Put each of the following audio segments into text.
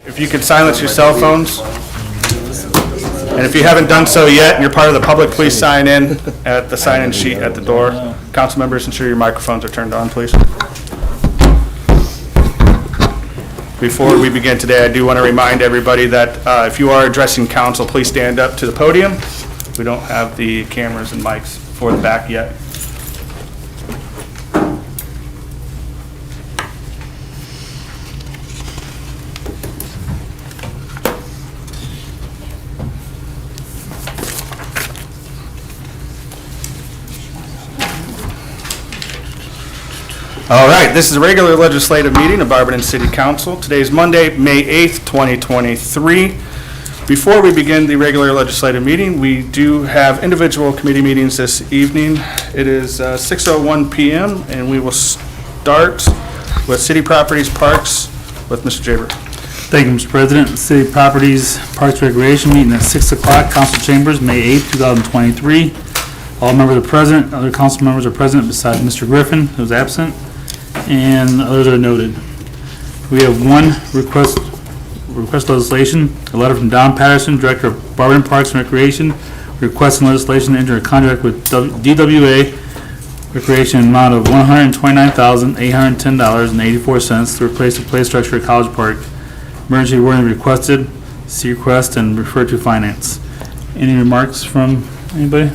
If you could silence your cell phones. And if you haven't done so yet and you're part of the public, please sign in at the sign-in sheet at the door. Council members, ensure your microphones are turned on, please. Before we begin today, I do want to remind everybody that if you are addressing council, please stand up to the podium. We don't have the cameras and mics for the back yet. All right, this is a regular legislative meeting of Barberton City Council. Today is Monday, May 8th, 2023. Before we begin the regular legislative meeting, we do have individual committee meetings this evening. It is 6:01 p.m. and we will start with City Properties Parks with Mr. Jaber. Thank you, Mr. President. City Properties Parks Recreation meeting at 6 o'clock, Council Chambers, May 8th, 2023. All members are present. Other council members are present besides Mr. Griffin, who is absent, and others are noted. We have one request legislation, a letter from Don Patterson, Director of Barberton Parks and Recreation, requesting legislation to enter a contract with DWA Recreation in an amount of $129,810.84 to replace the play structure at College Park. Emergency warning requested, see request, and refer to finance. Any remarks from anybody?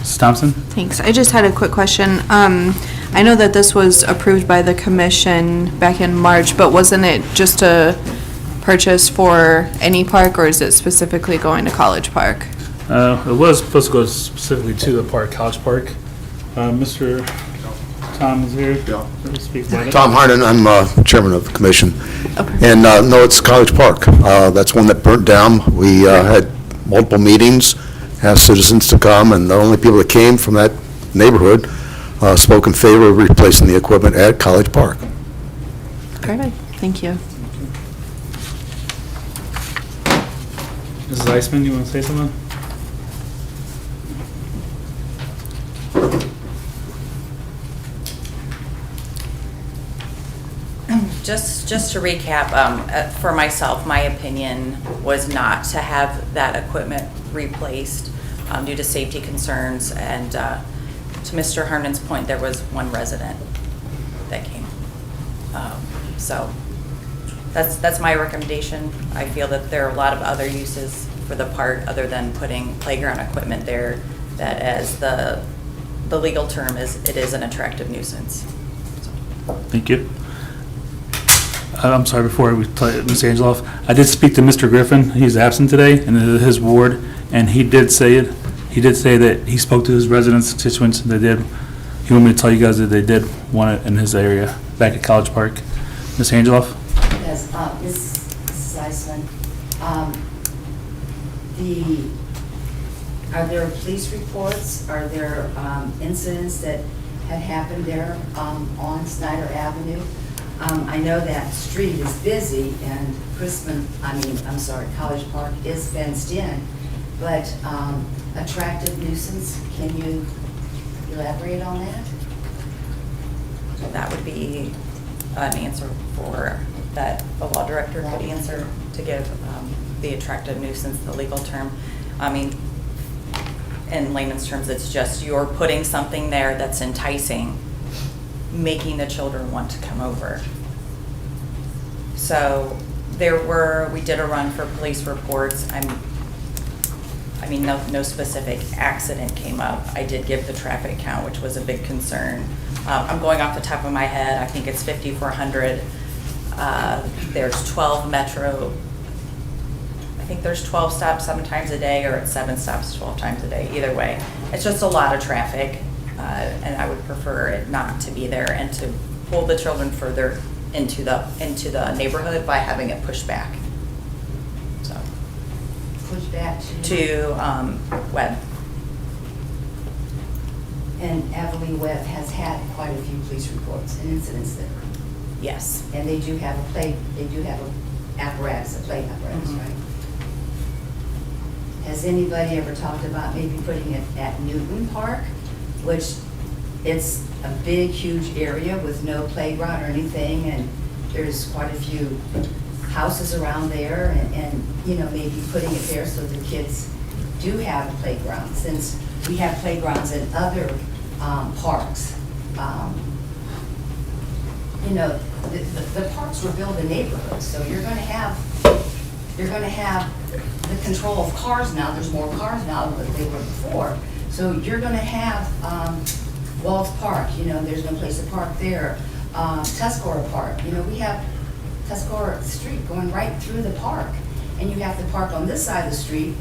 Mrs. Thompson? Thanks. I just had a quick question. I know that this was approved by the commission back in March, but wasn't it just a purchase for any park, or is it specifically going to College Park? It was supposed to go specifically to the park, College Park. Mr. Tom is here. Yeah. Let me speak about it. Tom Harden, I'm chairman of the commission. Okay. And no, it's College Park. That's one that burnt down. We had multiple meetings, asked citizens to come, and the only people that came from that neighborhood spoke in favor of replacing the equipment at College Park. Perfect. Thank you. Mrs. Eisman, you want to say something? Just to recap, for myself, my opinion was not to have that equipment replaced due to safety concerns, and to Mr. Harnon's point, there was one resident that came. So that's my recommendation. I feel that there are a lot of other uses for the park other than putting playground equipment there, that as the legal term is, it is an attractive nuisance. Thank you. I'm sorry, before we play Ms. Angeloff, I did speak to Mr. Griffin. He's absent today, and it is his ward, and he did say it. He did say that he spoke to his residents, constituents, and they did. He wanted me to tell you guys that they did want it in his area, back at College Park. Ms. Angeloff? Yes, Mrs. Eisman, are there police reports? Are there incidents that had happened there on Snyder Avenue? I know that street is busy and College Park is fenced in, but attractive nuisance, can you elaborate on that? That would be an answer for that the law director could answer, to give the attractive nuisance the legal term. I mean, in layman's terms, it's just you're putting something there that's enticing, making the children want to come over. So we did a run for police reports. No specific accident came up. I did give the traffic count, which was a big concern. I'm going off the top of my head. I think it's 5,400. There's 12 metro. I think there's 12 stops 7 times a day, or it's 7 stops 12 times a day. Either way, it's just a lot of traffic, and I would prefer it not to be there and to pull the children further into the neighborhood by having it pushed back. So Push back to Webb. And Abilene Webb has had quite a few police reports and incidents there. Yes. And they do have a play apparatus, Mm-hmm. right? Has anybody ever talked about maybe putting it at Newton Park, which it's a big, huge area with no playground or anything, and there's quite a few houses around there, and, you know, maybe putting it there so the kids do have a playground, since we have playgrounds in other parks. You know, the parks were built in neighborhoods, so you're gonna have the control of cars now. There's more cars now than they were before. So you're gonna have Walls Park, you know, there's no place to park there. Tuscarora Park, you know, we have Tuscarora Street going right through the park. And you have to park on this side of the street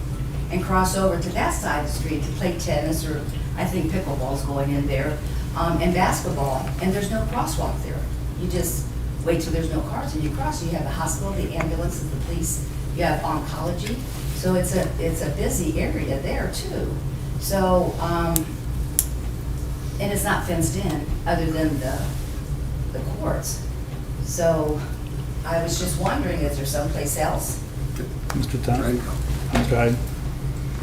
and cross over to that side of the street to play tennis, or I think pickleball's going in there, and basketball, and there's no crosswalk there. You just wait till there's no cars and you cross. You have the hospital, the ambulances, the police, you have oncology. So it's a busy area there too. So, and it's not fenced in other than the courts. So I was just wondering, is there someplace else? Mr. Tom? Mr. Hyde?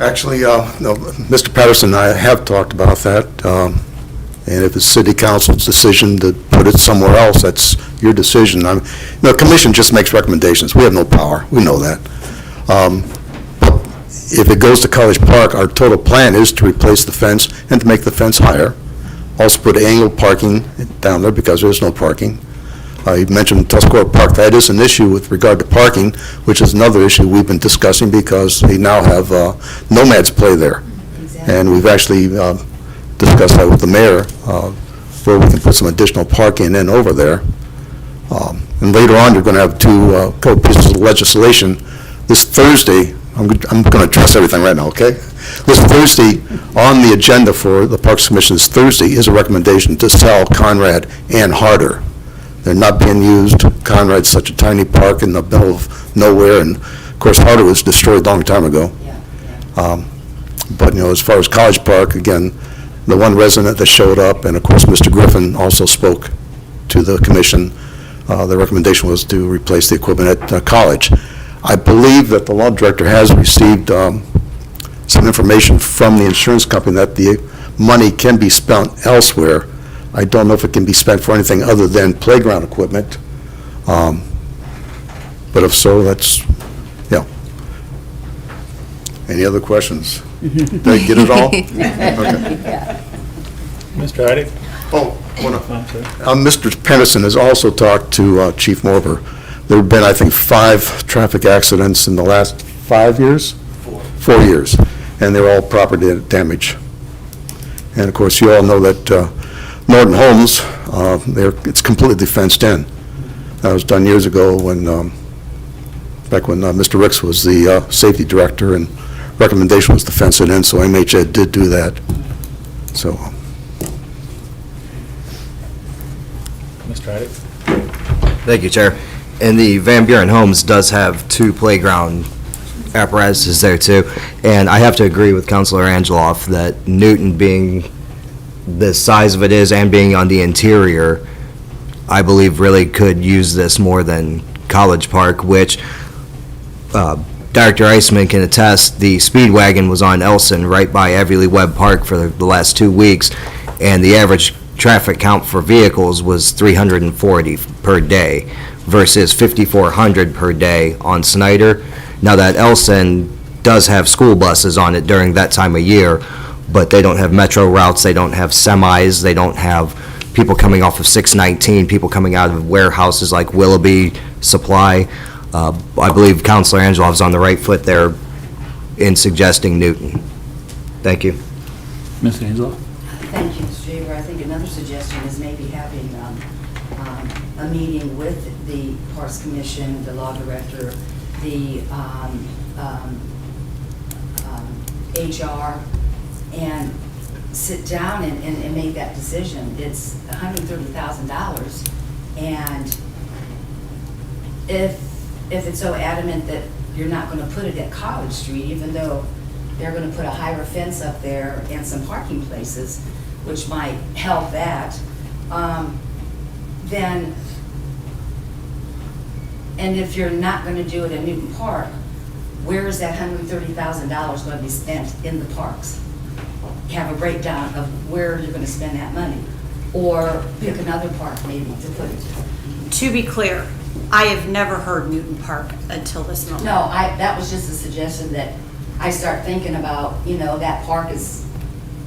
Actually, no, Mr. Patterson and I have talked about that, and if it's city council's decision to put it somewhere else, that's your decision. The commission just makes recommendations. We have no power. We know that. If it goes to College Park, our total plan is to replace the fence and to make the fence higher. Also put annual parking down there because there's no parking. You mentioned Tuscarora Park. That is an issue with regard to parking, which is another issue we've been discussing because they now have nomads play there. Exactly. And we've actually discussed that with the mayor, where we can put some additional parking in over there. And later on, you're going to have two pieces of legislation. This Thursday, I'm going to address everything right now, okay? This Thursday, on the agenda for the Parks Commission this Thursday, is a recommendation to sell Conrad and Harder. They're not being used. Conrad's such a tiny park in the middle of nowhere, and of course, Harder was destroyed a long time ago. Yeah. But, you know, as far as College Park, again, the one resident that showed up, and of course, Mr. Griffin also spoke to the commission. The recommendation was to replace the equipment at College. I believe that the law director has received some information from the insurance company that the money can be spent elsewhere. I don't know if it can be spent for anything other than playground equipment. But if so, that's, yeah. Any other questions? Did I get it all? Okay. Mr. Hyde? Oh, I'm sorry. Mr. Pennison has also talked to Chief Morber. There have been, I think, 5 traffic accidents in the last 5 years? 4 years. And they're all property damage. And of course, you all know that Norton Homes, it's completely fenced in. That was done years ago when, back when Mr. Ricks was the safety director, and recommendation was to fence it in, so MHA did do that. So. Mr. Hyde? Thank you, Chair. And the Van Buren Homes does have 2 playground apparatuses there too. And I have to agree with Councilor Angeloff that Newton, being the size of it is and being on the interior, I believe really could use this more than College Park, which Dr. Eisman can attest. The speed wagon was on Elson right by Everly Webb Park for the last 2 weeks, and the average traffic count for vehicles was 340 per day versus 5,400 per day on Snyder. Now that Elson does have school buses on it during that time of year, but they don't have metro routes, they don't have semis, they don't have people coming off of 619, people coming out of warehouses like Willoughby Supply. I believe Councilor Angeloff's on the right foot there in suggesting Newton. Thank you. Mr. Angeloff? Thank you, Mr. Jaber. I think another suggestion is maybe having a meeting with the Parks Commission, the law director, the HR, and sit down and make that decision. It's $130,000, and if it's so adamant that you're not going to put it at College Street, even though they're going to put a higher fence up there and some parking places, which might help that, then, and if you're not going to do it at Newton Park, where is that $130,000 going to be spent in the parks? Have a breakdown of where you're going to spend that money, or pick another park maybe to put it. To be clear, I have never heard Newton Park until this moment. No, that was just a suggestion that I start thinking about, that park is,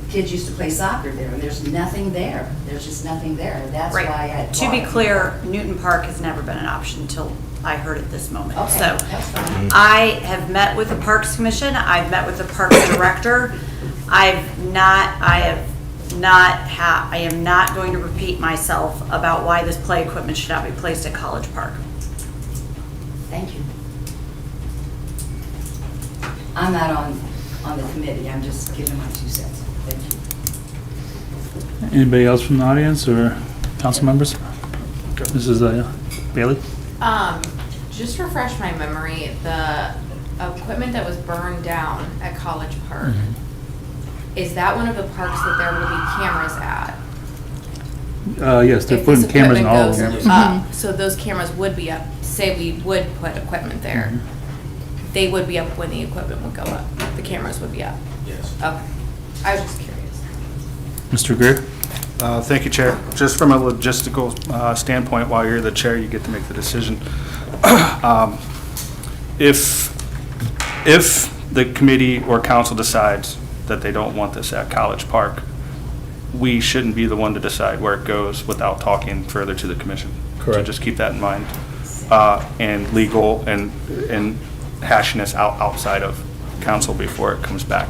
kids used to play soccer there, and there's nothing there. There's just nothing there. That's why I Right. thought. To be clear, Newton Park has never been an option until I heard it this moment. Okay, So that's fine. I have met with the Parks Commission, I've met with the Parks Director. I am not going to repeat myself about why this play equipment should not be placed at College Park. Thank you. I'm not on the committee, I'm just giving my 2 cents. Thank you. Anybody else from the audience or council members? Mrs. Bailey? Just refresh my memory, the equipment that was burned down at College Park, is that one of the parks that there will be cameras at? Yes, they're If putting this cameras in all of equipment them. goes up, so those cameras would be up, say we would put equipment there, they would be up when the equipment would go up, the cameras would be up? Yes. Okay, I was just curious. Mr. Greer? Thank you, Chair. Just from a logistical standpoint, while you're the chair, you get to make the decision. If the committee or council decides that they don't want this at College Park, we shouldn't be the one to decide where it goes without talking further to the commission. So Correct. just keep that in mind. And legal and hashing this out outside of council before it comes back.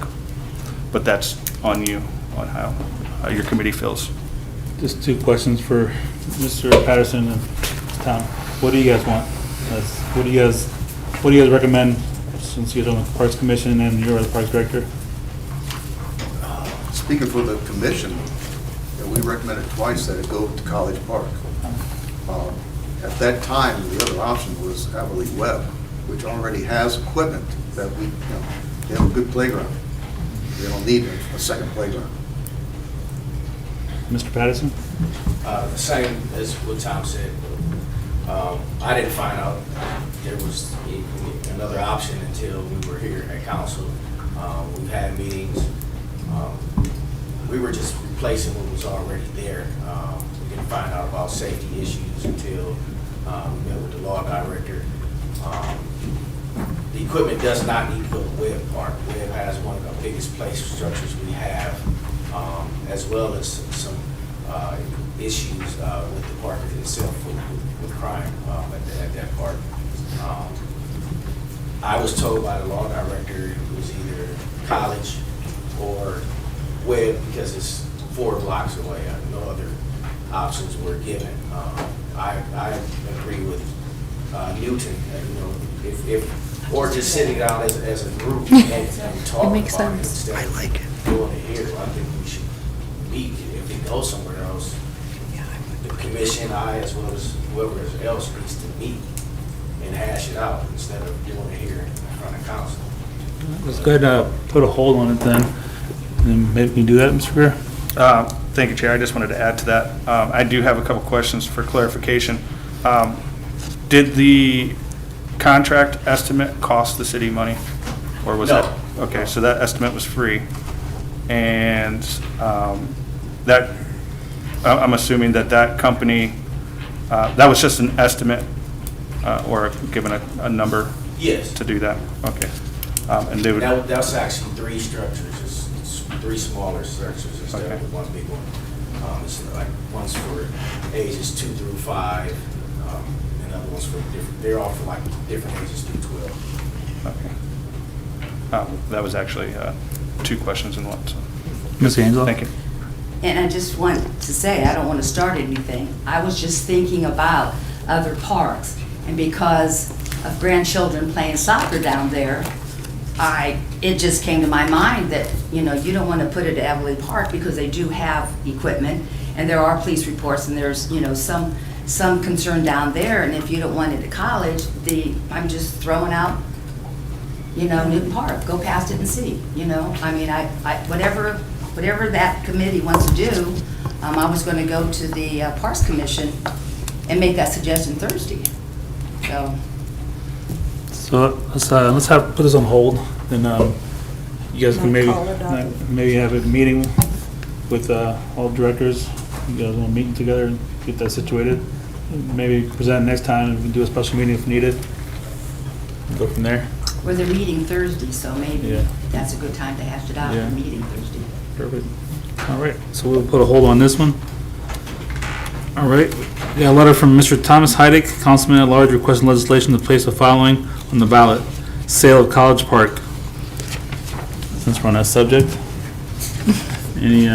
But that's on you, on how your committee feels. Just 2 questions for Mr. Patterson and Tom. What do you guys want? What do you guys recommend, since you're on the Parks Commission and you're the Parks Director? Speaking for the commission, we recommended twice that it go to College Park. At that time, the other option was Everly Webb, which already has equipment that they have a good playground. They don't need a second playground. Mr. Patterson? The same as what Tom said. I didn't find out there was another option until we were here at council. We've had meetings. We were just replacing what was already there. We didn't find out about safety issues until we met with the law director. The equipment does not need to go to Webb Park. Webb has one of the biggest play structures we have, as well as some issues with the park itself with crime at that park. I was told by the law director it was either College or Webb because it's 4 blocks away. No other options were given. I agree with Newton, if or just sitting down as a group and talking makes about it sense. instead of doing it here. I think we should meet. If it goes somewhere else, the commission, as well as whoever else needs to meet and hash it out instead of doing it here in front of council. Let's go ahead and put a hold on it then. And maybe we can do that, Mr. Greer? Thank you, Chair. I just wanted to add to that. I do have a couple questions for clarification. Did the contract estimate cost the city money? Or was No. that? Okay, so that estimate was free. And that, I'm assuming that company, that was just an estimate or given a number Yes. to do that? Okay. And they would. That's actually 3 structures. It's 3 smaller structures instead Okay. of one big one. It's like one's for ages 2 through 5, and other ones for different. They're all for like different ages through 12. Okay. That was actually 2 questions in one, so, Ms. Angela? thank you. And I just want to say, I don't want to start anything. I was just thinking about other parks, and because of grandchildren playing soccer down there, it just came to my mind that, you don't want to put it at Everly Park because they do have equipment, and there are police reports, and there's, some concern down there, and if you don't want it at College, I'm just throwing out, Newton Park, go past it and see, I mean, whatever that committee wants to do, I was going to go to the Parks Commission and make that suggestion Thursday, so. So let's put this on hold, and you guys can maybe have a meeting with all directors. You guys want to meet together and get that situated? maybe present next time, and we can do a special meeting if needed. Go from there. Well, they're meeting Thursday, so maybe Yeah. that's a good time to hash it out, Yeah. the meeting Thursday. Perfect. All right, so we'll put a hold on this one. All right, we got a letter from Mr. Thomas Heidick, Councilman at Large, requesting legislation to place the following on the ballot. Sale of College Park. Since we're on that subject. Any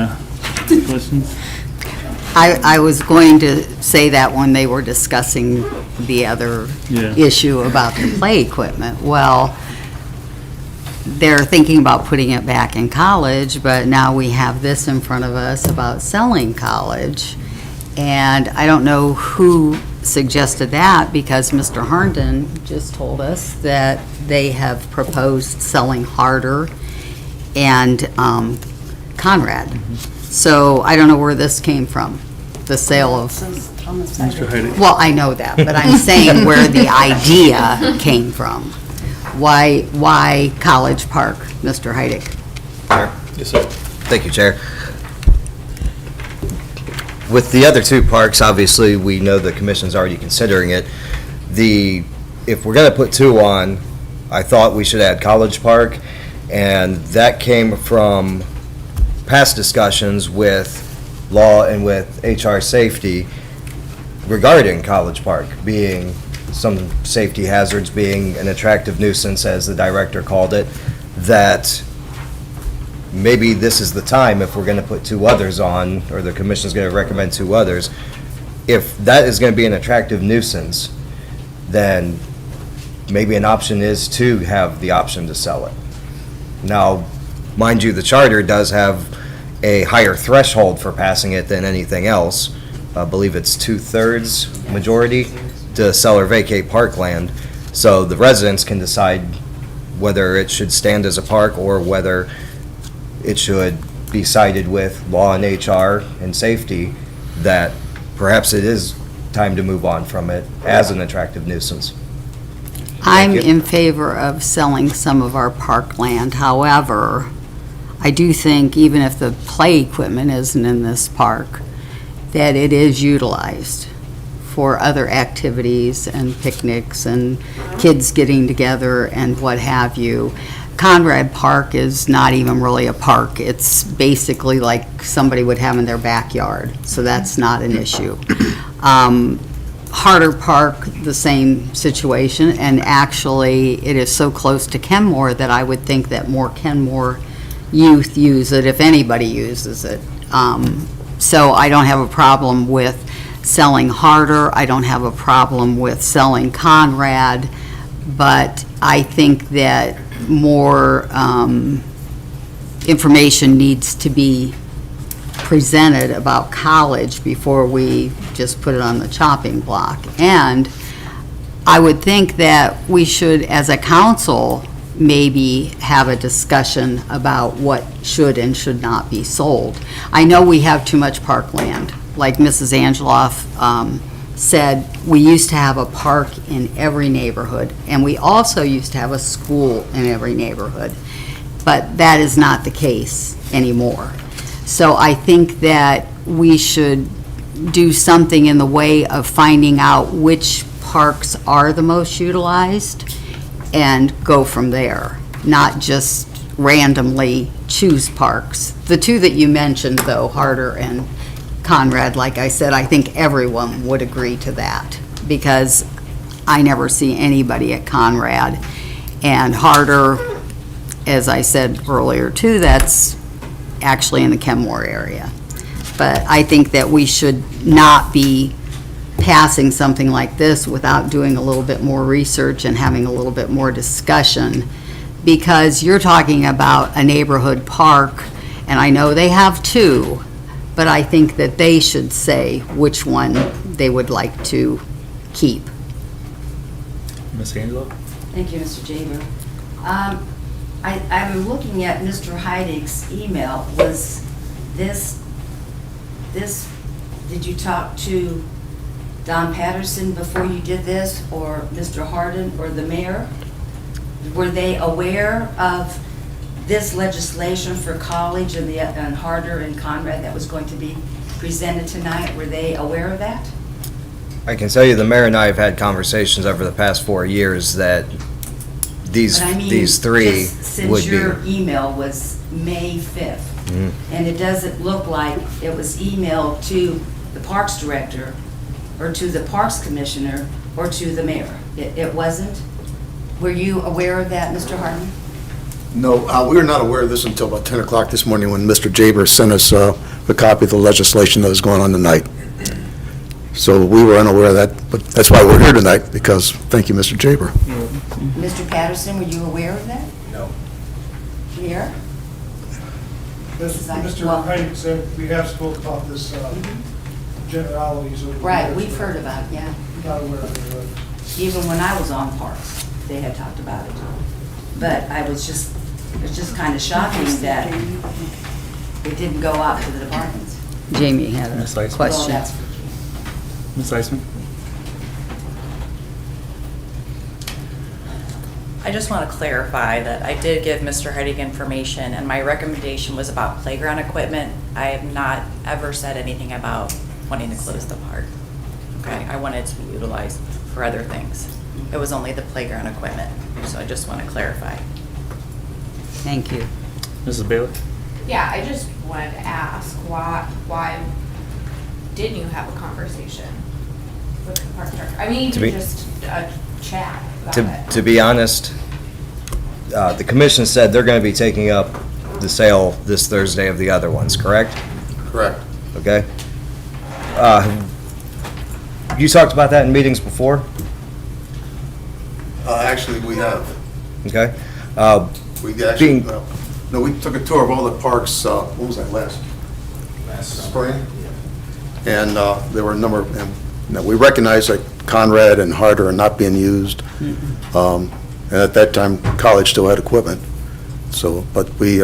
questions? I was going to say that when they were discussing the other Yeah. issue about the play equipment. Well, they're thinking about putting it back in college, but now we have this in front of us about selling college. And I don't know who suggested that, because Mr. Herndon just told us that they have proposed selling Harder and Conrad. So I don't know where this came from, the sale of, Mr. Heidick. well, I know that, but I'm saying where the idea came from. Why College Park, Mr. Heidick? Yes, sir. Thank you, Chair. With the other two parks, obviously, we know the commission's already considering it. If we're gonna put two on, I thought we should add College Park, and that came from past discussions with law and with HR safety regarding College Park being some safety hazards, being an attractive nuisance, as the director called it, that maybe this is the time, if we're going to put two others on, or the commission's going to recommend two others, if that is going to be an attractive nuisance, then maybe an option is to have the option to sell it. Now, mind you, the charter does have a higher threshold for passing it than anything else. I believe it's 2/3 majority to sell or vacate parkland. So the residents can decide whether it should stand as a park or whether it should be sided with law and HR and safety, that perhaps it is time to move on from it as an attractive nuisance. I'm you. in favor of selling some of our parkland. However, I do think even if the play equipment isn't in this park, that it is utilized for other activities and picnics and kids getting together and what have you. Conrad Park is not even really a park. It's basically like somebody would have in their backyard, so that's not an issue. Harder Park, the same situation, and actually, it is so close to Kenmore that I would think that more Kenmore youth use it, if anybody uses it. So I don't have a problem with selling Harder, I don't have a problem with selling Conrad, but I think that more information needs to be presented about college before we just put it on the chopping block. And I would think that we should, as a council, maybe have a discussion about what should and should not be sold. I know we have too much parkland. Like Mrs. Angeloff said, we used to have a park in every neighborhood, and we also used to have a school in every neighborhood. But that is not the case anymore. So I think that we should do something in the way of finding out which parks are the most utilized and go from there, not just randomly choose parks. The two that you mentioned, though, Harder and Conrad, like I said, I think everyone would agree to that, because I never see anybody at Conrad. And Harder, as I said earlier too, that's actually in the Kenmore area. But I think that we should not be passing something like this without doing a little bit more research and having a little bit more discussion, because you're talking about a neighborhood park, and I know they have two, but I think that they should say which one they would like to keep. Ms. Angelo? Thank you, Mr. Jaber. I'm looking at Mr. Heidig's email. Was this, did you talk to Don Patterson before you did this, or Mr. Hardin, or the mayor? Were they aware of this legislation for college and Harder and Conrad that was going to be presented tonight? Were they aware of that? I can tell you, the mayor and I have had conversations over the past 4 years that these But I mean, these three just would since be. your email was May 5th, Mhm. and it doesn't look like it was emailed to the Parks Director, or to the Parks Commissioner, or to the mayor. It wasn't? Were you aware of that, Mr. Hartman? No, we were not aware of this until about 10 o'clock this morning when Mr. Jaber sent us a copy of the legislation that was going on tonight. So we were unaware of that, but that's why we're here tonight, because, thank you, Mr. Jaber. Mr. Patterson, were you aware of that? No. Mayor? Mr. Well- Heidick said we have spoke about this generalities over the Right, years, we've but heard about it, yeah. Not aware of it. Even when I was on Parks, they had talked about it. But it's just kind of shocking that it didn't go out to the departments. Jamie had a Ms. Iceman. Well, question. that's- Ms. Iceman? I just want to clarify that I did give Mr. Heidig information, and my recommendation was about playground equipment. I have not ever said anything about wanting to close the park. Okay, I want it to be utilized for other things. It was only the playground equipment, so I just want to clarify. Thank you. Mrs. Bailey? Yeah, I just wanted to ask, why didn't you have a conversation with the park director? I mean, To even be- just a chat about it. To be honest, the commission said they're going to be taking up the sale this Thursday of the other ones, correct? Correct. Okay. You talked about that in meetings before, Actually, we have. okay? We actually, Being- no, we took a tour of all the parks, what was that, last spring? And there were a number, and we recognized that Conrad and Harder are not being used. And at that time, college still had equipment. So, but we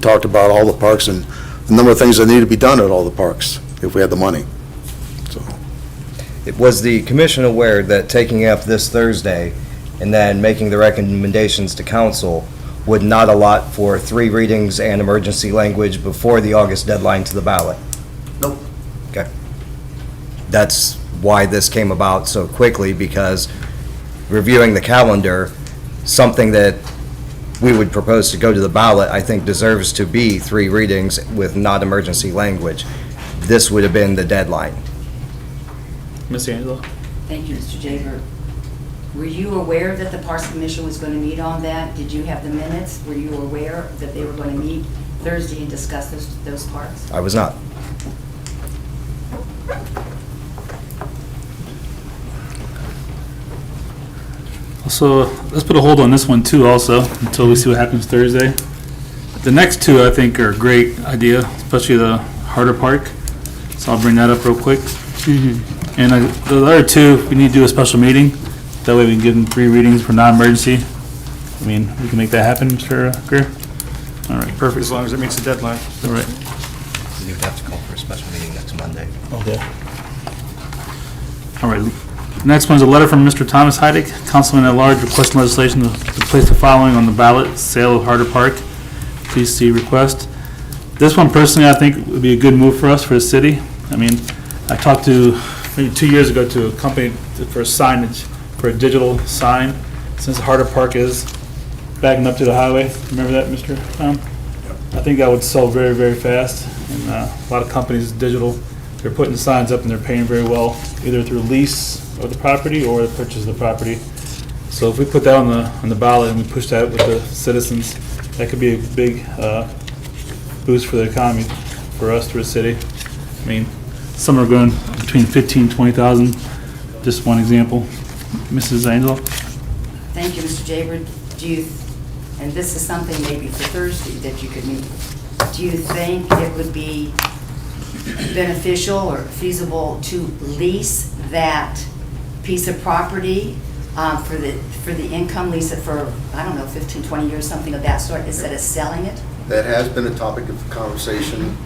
talked about all the parks and the number of things that need to be done at all the parks if we had the money. So, Was the commission aware that taking up this Thursday and then making the recommendations to council would not allot for 3 readings and emergency language before the August deadline to the ballot? Nope. Okay. That's why this came about so quickly, because reviewing the calendar, something that we would propose to go to the ballot, I think deserves to be 3 readings with not emergency language. This would have been the deadline. Ms. Angela? Thank you, Mr. Jaber. Were you aware that the Parks Commission was going to meet on that? Did you have the minutes? Were you aware that they were going to meet Thursday and discuss those parks? I was not. So let's put a hold on this one too also, until we see what happens Thursday. The next 2, I think, are a great idea, especially the Harder Park. So I'll bring that up real quick. And the other 2, we need to do a special meeting. That way we can give them 3 readings for non-emergency. I mean, we can make that happen, Mr. Greer? All right, perfect. As long as it meets the deadline. All right. You would have to call for a special meeting next Monday. Okay. All right. Next one's a letter from Mr. Thomas Heidick, Councilman at Large, requesting legislation to place the following on the ballot: sale of Harder Park. Please see request. This one personally, I think would be a good move for us, for the city. I mean, I talked to, maybe 2 years ago, to a company for signage, for a digital sign, since Harder Park is backing up to the highway. Remember that, Mr. Tom? I think that would sell very, very fast. And a lot of companies, digital, they're putting signs up and they're paying very well, either through lease of the property or the purchase of the property. So if we put that on the ballot and we push that with the citizens, that could be a big boost for the economy, for us, for the city. I mean, some are going between 15, 20,000, just one example. Mrs. Angel? Thank you, Mr. Jaber. And this is something maybe for Thursday that you could meet, do you think it would be beneficial or feasible to lease that piece of property for the income, lease it for, I don't know, 15, 20 years, something of that sort, instead of selling it? that has been a topic of conversation.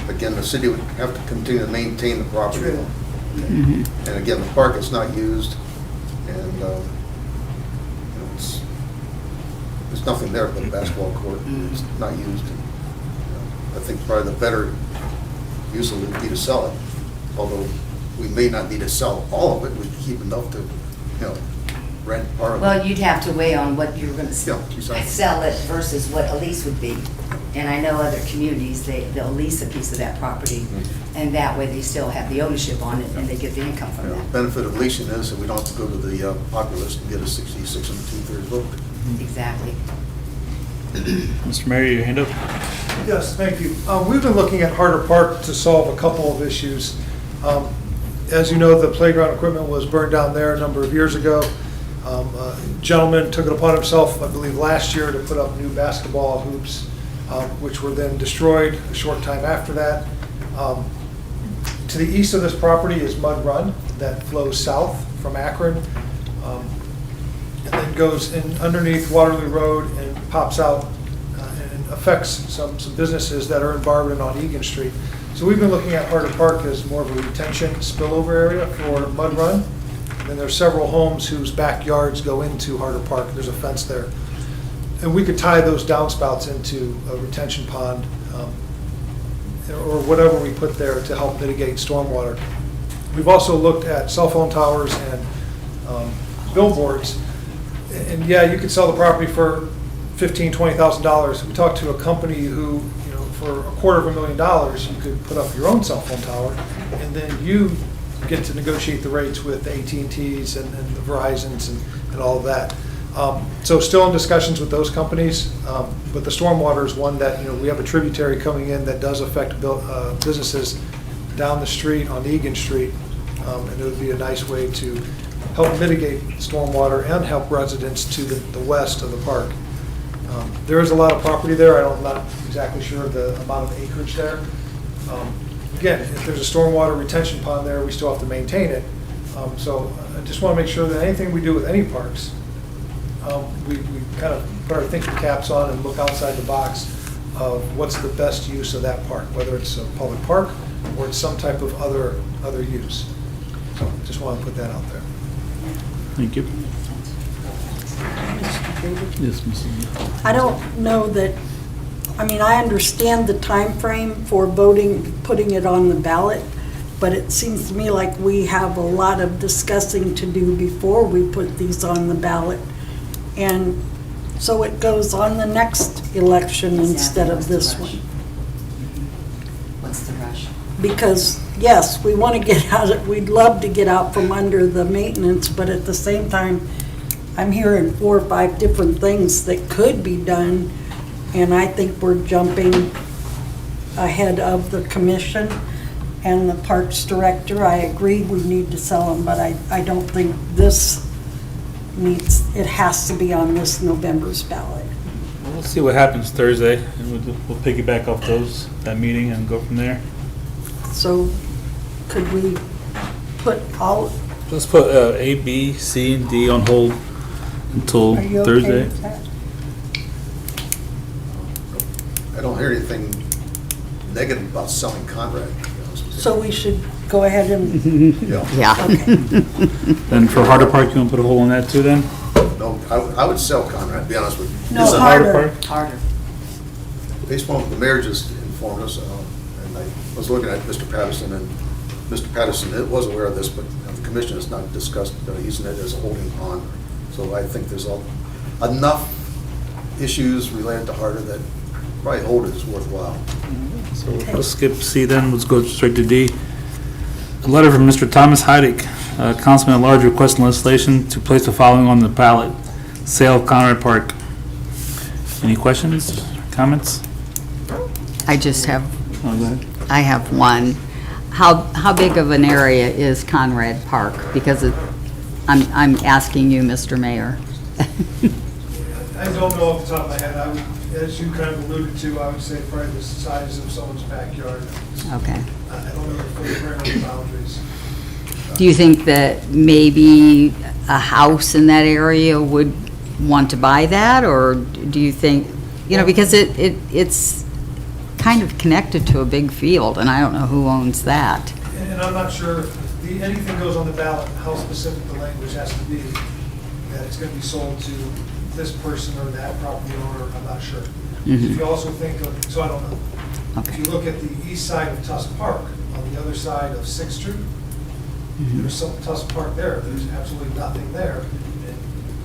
Again, the city would have to continue to maintain the property. True. And again, the park is not used, and there's nothing there but a basketball court. It's not used. I think probably the better use of it would be to sell it, although we may not need to sell all of it, we keep enough to, rent part of it. Well, you'd have to weigh on what you're gonna Yeah, exactly. sell it versus what a lease would be. And I know other communities, they'll lease a piece of that property, and that way they still have the ownership on it, and they get the income from The that. benefit of leasing is that we don't have to go to the populace and get a 66 and 2/3 vote. Exactly. Mr. Mayor, your hand up? Yes, thank you. We've been looking at Harder Park to solve a couple of issues. As you know, the playground equipment was burned down there a number of years ago. A gentleman took it upon himself, I believe, last year to put up new basketball hoops, which were then destroyed a short time after that. To the east of this property is Mud Run that flows south from Akron, and then goes in underneath Waterloo Road and pops out and affects some businesses that are in Barberton on Egan Street. So we've been looking at Harder Park as more of a retention spillover area for Mud Run. And then there's several homes whose backyards go into Harder Park. There's a fence there. And we could tie those downspouts into a retention pond, or whatever we put there to help mitigate stormwater. We've also looked at cell phone towers and billboards. And yeah, you could sell the property for $15,000, $20,000. We talked to a company who, for $250,000, you could put up your own cell phone tower, and then you get to negotiate the rates with the AT&Ts and the Verizons and all of that. So still in discussions with those companies, but the stormwater is one that, we have a tributary coming in that does affect businesses down the street on Egan Street, and it would be a nice way to help mitigate stormwater and help residents to the west of the park. There is a lot of property there. I'm not exactly sure of the amount of acreage there. Again, if there's a stormwater retention pond there, we still have to maintain it. So I just want to make sure that anything we do with any parks, we kind of put our thinking caps on and look outside the box of what's the best use of that park, whether it's a public park or it's some type of other use. So just want to put that out there. Thank you. Yes, Mrs. I don't know that, I understand the time frame for voting, putting it on the ballot, but it seems to me like we have a lot of discussing to do before we put these on the ballot. And so it goes on the next election instead of this one. What's the rush? Because, yes, we want to get out, we'd love to get out from under the maintenance, but at the same time, I'm hearing 4 or 5 different things that could be done, and I think we're jumping ahead of the commission and the Parks Director. I agree we need to sell them, but I don't think this it has to be on this November's ballot. Well, we'll see what happens Thursday, and we'll piggyback off that meeting and go from there. So could we put all, Let's put A, B, C, and D on hold until are you okay Thursday. with that? I don't hear anything negative about selling Conrad. to be honest with you. So we should go ahead and, Yeah. Yeah. okay. Then for Harder Park, you want to put a hold on that too then? No, I would sell Conrad, to be honest with you. No, It's a- Harder. Harder. Based on what the mayor just informed us, and I was looking at Mr. Patterson, and Mr. Patterson was aware of this, but the commission has not discussed using it as a holding pond. So I think there's enough issues related to Harder that probably hold it is worthwhile. So let's skip C then, let's go straight to D. A letter from Mr. Thomas Heidick, Councilman at Large, requesting legislation to place the following on the ballot: sale of Conrad Park. Any questions, comments? I just have, Oh, go ahead. I have one. How big of an area is Conrad Park? Because I'm asking you, Mr. Mayor. I don't know off the top of my head. As you kind of alluded to, I would say probably the size of someone's backyard. Okay. I don't know the footprint or the boundaries. Do you think that maybe a house in that area would want to buy that? Or do you think, because it's kind of connected to a big field, and I don't know who owns that. And I'm not sure if anything goes on the ballot, how specific the language has to be, that it's going to be sold to this person or that property owner, I'm not sure. If you also think of, so I don't know. Okay. If you look at the east side of Tusk Park, on the other side of 6th Street, There's some Tusk Park there, there's absolutely nothing there. And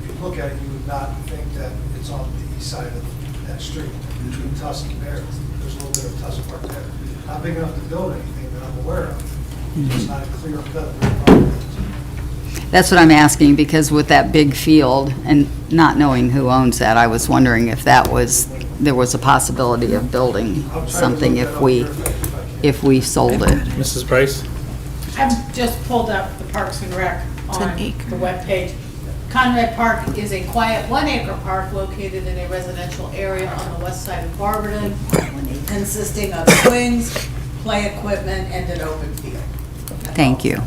if you look at it, you would not think that it's on the east side of that street, between Tusk and Bear. There's a little bit of Tusk Park there. Not big enough to build anything that I'm aware of. It's not a clear cut where That's what I'm asking, because with that big field, and not knowing who owns that, I was wondering if there was a possibility of building something if we sold it. Mrs. Price? I've just pulled up the Parks and Rec on the webpage. Conrad Park is a quiet 1 acre park located in a residential area on the west side of Barberton, consisting of swings, play equipment, and an open field. Thank you.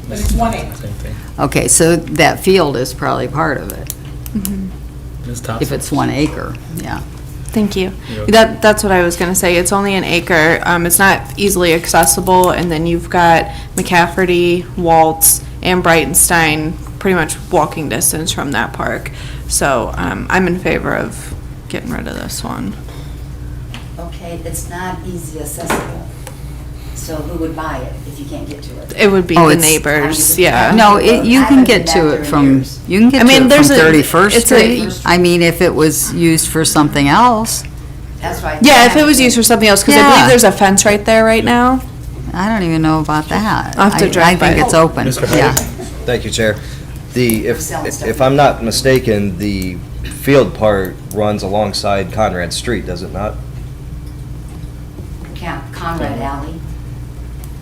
But it's 1 acre. Same thing. Okay, so that field is probably part of it, Ms. Thompson? if it's 1 acre, yeah. Thank you. You're okay. That's what I was gonna say. It's only an acre. It's not easily accessible, and then you've got McCafferty, Waltz, and Brightenstein pretty much walking distance from that park. So, I'm in favor of getting rid of this one. Okay, it's not easy accessible. So who would buy it if you can't get to it? It would be Oh, the it's- neighbors, yeah. No, you I can haven't get been to back it there in from, years. you can get I mean, to it there's from a- 31st it's a- Street. I mean, if it was used for something else, That's right. Yeah, if it was used for something else, because I Yeah. believe there's a fence right there right now. I don't even know about that. I'll have to drive I think by. it's open, Mr. Hyde? yeah. Thank you, Chair. We're selling stuff. If I'm not mistaken, the field part runs alongside Conrad Street, does it not? Conrad Alley.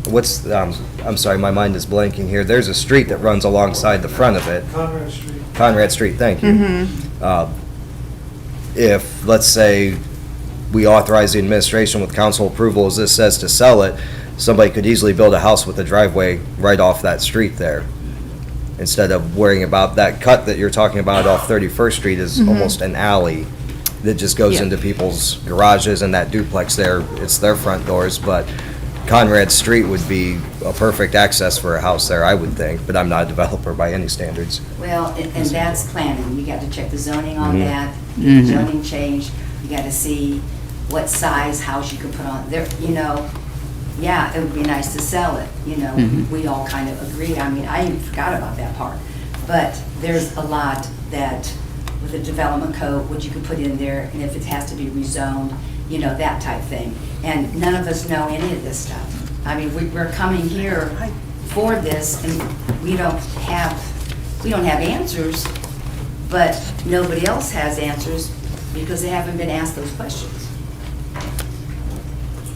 What's, I'm sorry, my mind is blanking here. There's a street that runs alongside the front of it. Conrad Street. Conrad Street, thank you. If, let's say, we authorize the administration with council approval, as this says, to sell it, somebody could easily build a house with a driveway right off that street there. Instead of worrying about that cut that you're talking about off 31st Street is almost an alley that just goes Yeah. into people's garages, and that duplex there, it's their front doors, but Conrad Street would be a perfect access for a house there, I would think, but I'm not a developer by any standards. Well, and that's planning. You got to check the zoning on Mhm. that. Zoning change. You got to see what size house you could put on there, you know. Yeah, it would be nice to sell it, you know. We all kind of agreed. I mean, I even forgot about that part. But there's a lot that, with the development code, what you could put in there, and if it has to be rezoned, you know, that type thing. And none of us know any of this stuff. I mean, we're coming here for this, and we don't have answers, but nobody else has answers because they haven't been asked those questions.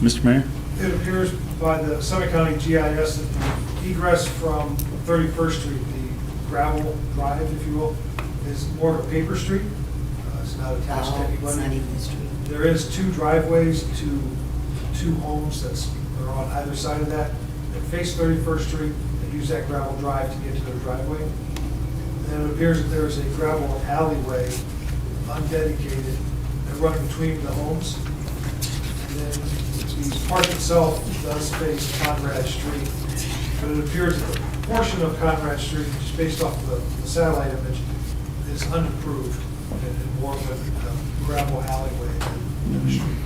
Mr. Mayor? It appears by the Summit County GIS that the egress from 31st Street, the gravel drive, if you will, is more of a paper street. It's not attached to Oh, it's not anybody. even a street. There is 2 driveways to 2 homes that are on either side of that face 31st Street and use that gravel drive to get to their driveway. And it appears that there is a gravel alleyway, undedicated, that run between the homes. And then the park itself does face Conrad Street, but it appears that the portion of Conrad Street, just based off of the satellite image, is unimproved and more of a gravel alleyway than a street.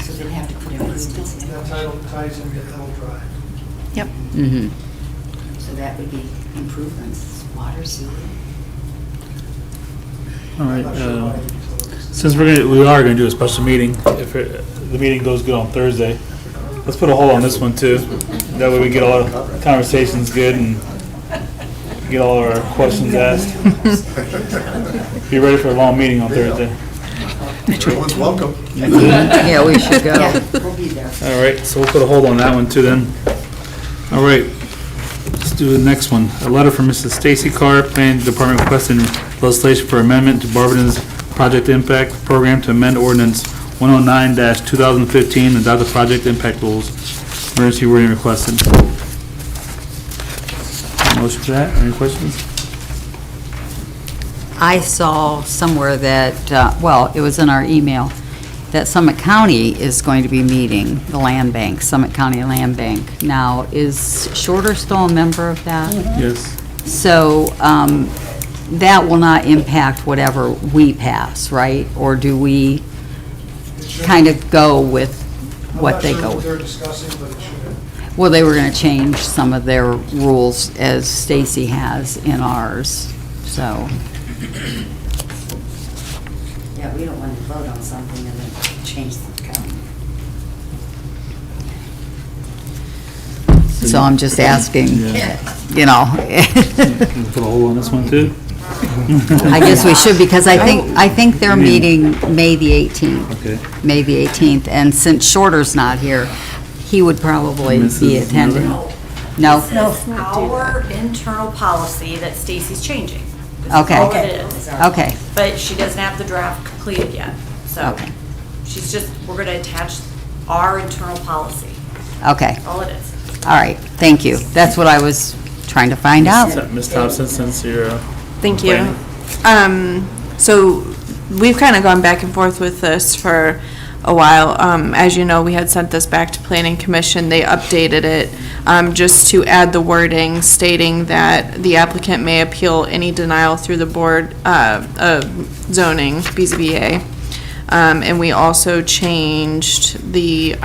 So they'd have to put improvements in. That title ties into L Drive. Yep. So that would be improvements, water, sewer. All right, I'm not sure why utilities. since we are gonna do a special meeting, if the meeting goes good on Thursday, let's put a hold on this one too. That way we get all our conversations good and get all our questions asked. Be ready for a long meeting on Thursday. Everyone's welcome. Yeah, we should go. Yeah, we'll be there. All right, so we'll put a hold on that one too then. All right, let's do the next one. A letter from Mrs. Stacy Carr, Planning Department requesting legislation for amendment to Barberton's Project Impact Program to amend ordinance 109-2015, adopt the project impact rules. Emergency wording requested. Motion for that? Any questions? I saw somewhere that, well, it was in our email, that Summit County is going to be meeting the land bank, Summit County Land Bank. Now, is Shorter still a member of that? Yes. So that will not impact whatever we pass, right? Or do we It should- kind of go with what they go I'm not sure what with? they're discussing, but it should. Well, they were going to change some of their rules as Stacy has in ours, so. Yeah, we don't want to vote on something and then change the count. So I'm just asking, Yeah. you know. Put a hole on this one too? I guess we should, because I think they're meeting May the 18th. Okay. May the 18th, and since Shorter's not here, he would probably be Mrs. attending. Miller? No? This is our internal policy that Stacy's changing. This is Okay. all it is. Okay, But she doesn't have the draft completed yet. So Okay. she's just, we're going to attach our internal policy. okay, All it is. all right, thank you. That's what I was trying to find out. Ms. Thompson, since you're, Thank you. So we've kind of gone back and forth with this for a while. As you know, we had sent this back to Planning Commission. They updated it just to add the wording stating that the applicant may appeal any denial through the Board of Zoning, BZBA. And we also changed the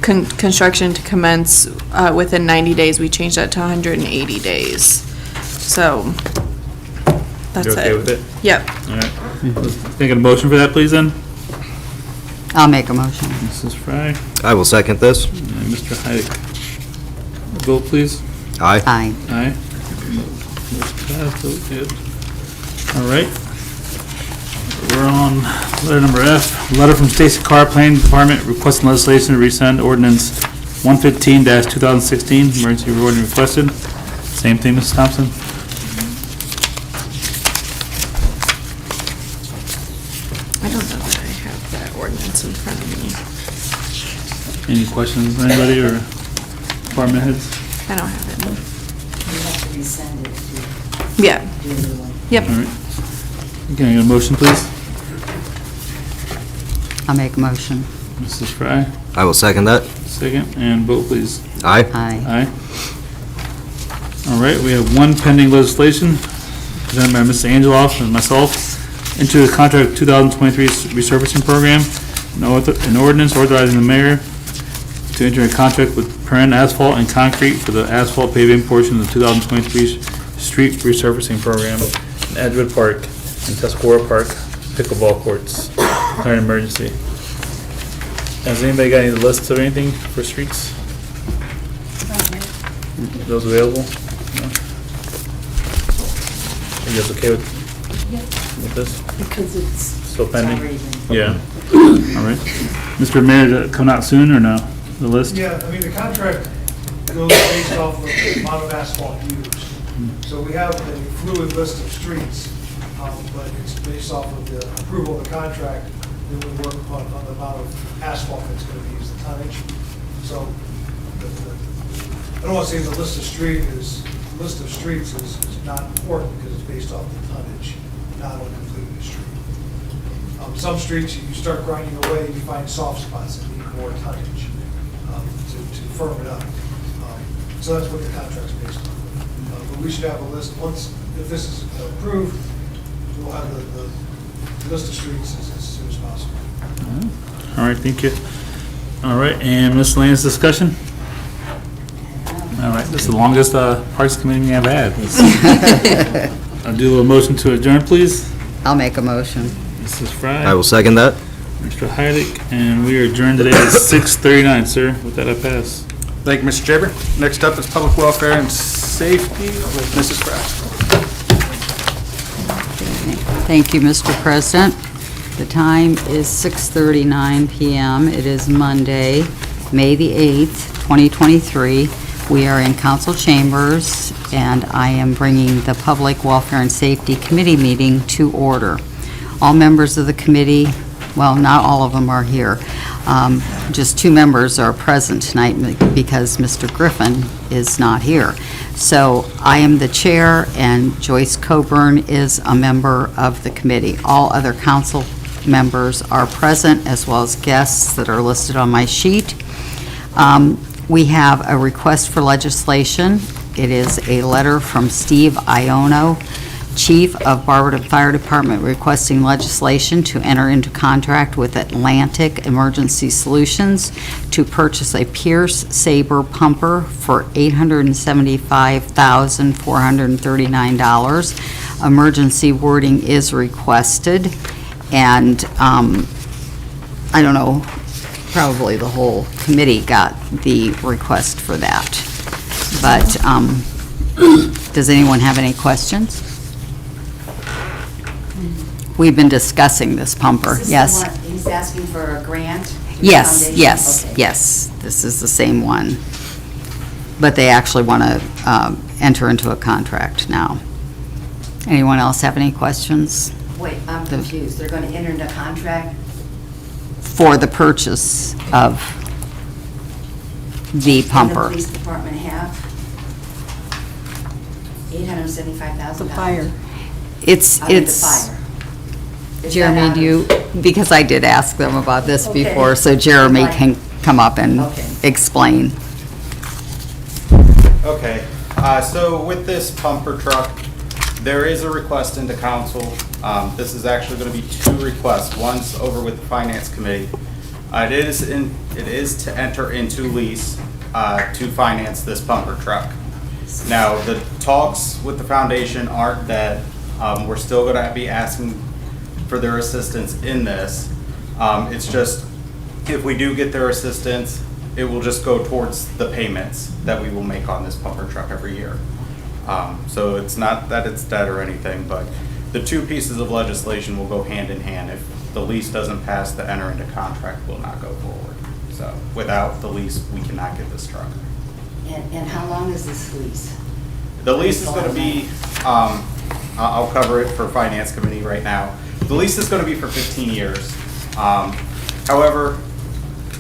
construction to commence within 90 days. We changed that to 180 days. So, that's you're it. okay with it? Yep. All right. Let's Take a motion for that, please, then? I'll make a motion. Mrs. Fry I will second this. and Mr. Heidick. Vote, please. Aye. Aye. Aye. Motion passed, so good. All right. We're on letter number F, letter from Stacy Carr, Planning Department requesting legislation to rescind ordinance 115-2016, emergency order requested. Same thing, Mrs. Thompson? I don't know that I have that ordinance in front of me. Any questions, anybody, or department heads? I don't have it. We have to resend it to Yeah, do a new one. yep. All right. Can I get a motion, please? I'll make a motion. Mrs. Fry, I will second that. second, and vote, please. Aye. Aye. Aye. All right, we have one pending legislation presented by Mr. Angeloff and myself into the contract 2023 resurfacing program. An ordinance authorizing the mayor to enter a contract with Perrin Asphalt and Concrete for the asphalt paving portion of the 2023 street resurfacing program in Edgewood Park and Tuscarora Park pickleball courts. Declaring an emergency. Has anybody got any lists of anything for streets? Those available? No? Are you guys okay with this? Because it's Still pending? Sorry. Yeah. All right. Mr. Mayor, did it come out soon or no? The list? Yeah, I mean, the contract goes based off of the amount of asphalt used. So we have a fluid list of streets, but it's based off of the approval of the contract, then we work on the amount of asphalt that's going to be used, the tonnage. So I don't want to say the list of streets is not important because it's based off the tonnage, not on completing the street. Some streets, you start grinding away, you find soft spots that need more tonnage to firm it up. So that's what the contract's based on. But we should have a list, if this is approved, we'll have the list of streets as soon as possible. All right, thank you. All right, and miscellaneous discussion? All right, this is the longest Parks Committee meeting I've had. I'll do a motion to adjourn, please. I'll make a motion. Mrs. Fry. I will second that. Mr. Heidick, and we are adjourned today at 6:39, sir. With that, I pass. Thank you, Mr. Jaber. Next up is Public Welfare and Safety with Mrs. Fry. Thank you, Mr. President. The time is 6:39 PM. It is Monday, May the 8th, 2023. We are in council chambers, and I am bringing the Public Welfare and Safety Committee meeting to order. All members of the committee, well, not all of them are here. Just 2 members are present tonight because Mr. Griffin is not here. So I am the chair, and Joyce Coburn is a member of the committee. All other council members are present, as well as guests that are listed on my sheet. We have a request for legislation. It is a letter from Steve Iono Chief of Barberton Fire Department requesting legislation to enter into contract with Atlantic Emergency Solutions to purchase a Pierce Saber pumper for $875,439. Emergency wording is requested, and I don't know, probably the whole committee got the request for that. But does anyone have any questions? We've been discussing this pumper, Is this the yes. one- He's asking for a grant? through the Yes, foundation? yes, Okay. yes, this is the same one. But they actually want to enter into a contract now. Anyone else have any questions? Wait, I'm confused. They're going to enter into contract? For the purchase of the And the pumper. police department have $875,000? The fire. It's, I mean, the fire. Is that Jeremy, out do of- you, because I did ask them about this Okay. before, so Jeremy Right. can come up and Okay. explain. Okay, so with this pumper truck, there is a request into council. This is actually going to be two requests. One's over with the finance committee. It is to enter into lease to finance this pumper truck. Now, the talks with the foundation aren't that we're still going to be asking for their assistance in this. It's just, if we do get their assistance, it will just go towards the payments that we will make on this pumper truck every year. So it's not that it's dead or anything, but the two pieces of legislation will go hand in hand. If the lease doesn't pass, the enter into contract will not go forward. So without the lease, we cannot get this truck. And how long is this lease? The lease is going to be, I'll cover it for finance committee right now. The lease is going to be for 15 years. However,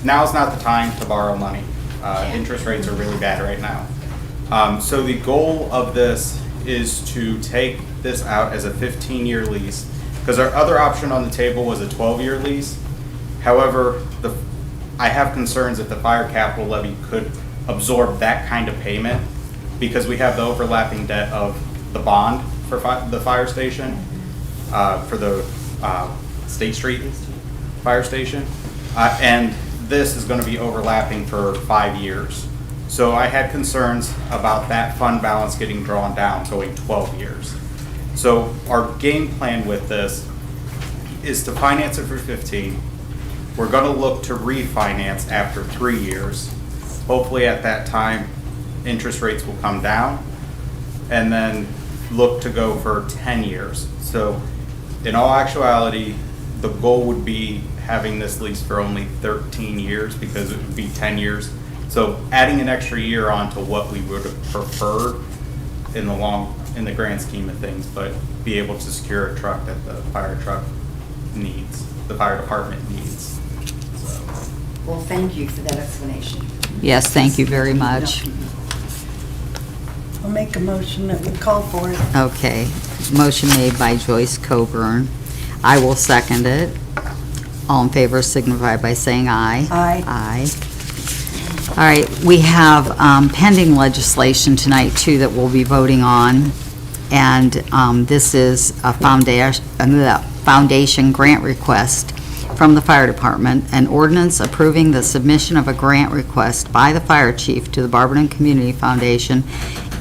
now's not the time to borrow money. Interest rates are really bad right now. So the goal of this is to take this out as a 15-year lease, because our other option on the table was a 12-year lease. However, I have concerns that the fire capital levy could absorb that kind of payment, because we have the overlapping debt of the bond for the fire station, for the State Street fire station. And this is going to be overlapping for 5 years. So I had concerns about that fund balance getting drawn down, going 12 years. So our game plan with this is to finance it for 15. We're going to look to refinance after 3 years. Hopefully at that time, interest rates will come down, and then look to go for 10 years. So in all actuality, the goal would be having this lease for only 13 years, because it would be 10 years. So adding an extra year onto what we would have preferred in the grand scheme of things, but be able to secure a truck that the fire department needs. So. Well, thank you for that explanation. Yes, thank you very much. I'll make a motion that we call for it. Okay, motion made by Joyce Coburn. I will second it. All in favor signify by saying aye. Aye. Aye. All right, we have pending legislation tonight, too, that we'll be voting on. And this is a foundation grant request from the fire department, an ordinance approving the submission of a grant request by the fire chief to the Barberton Community Foundation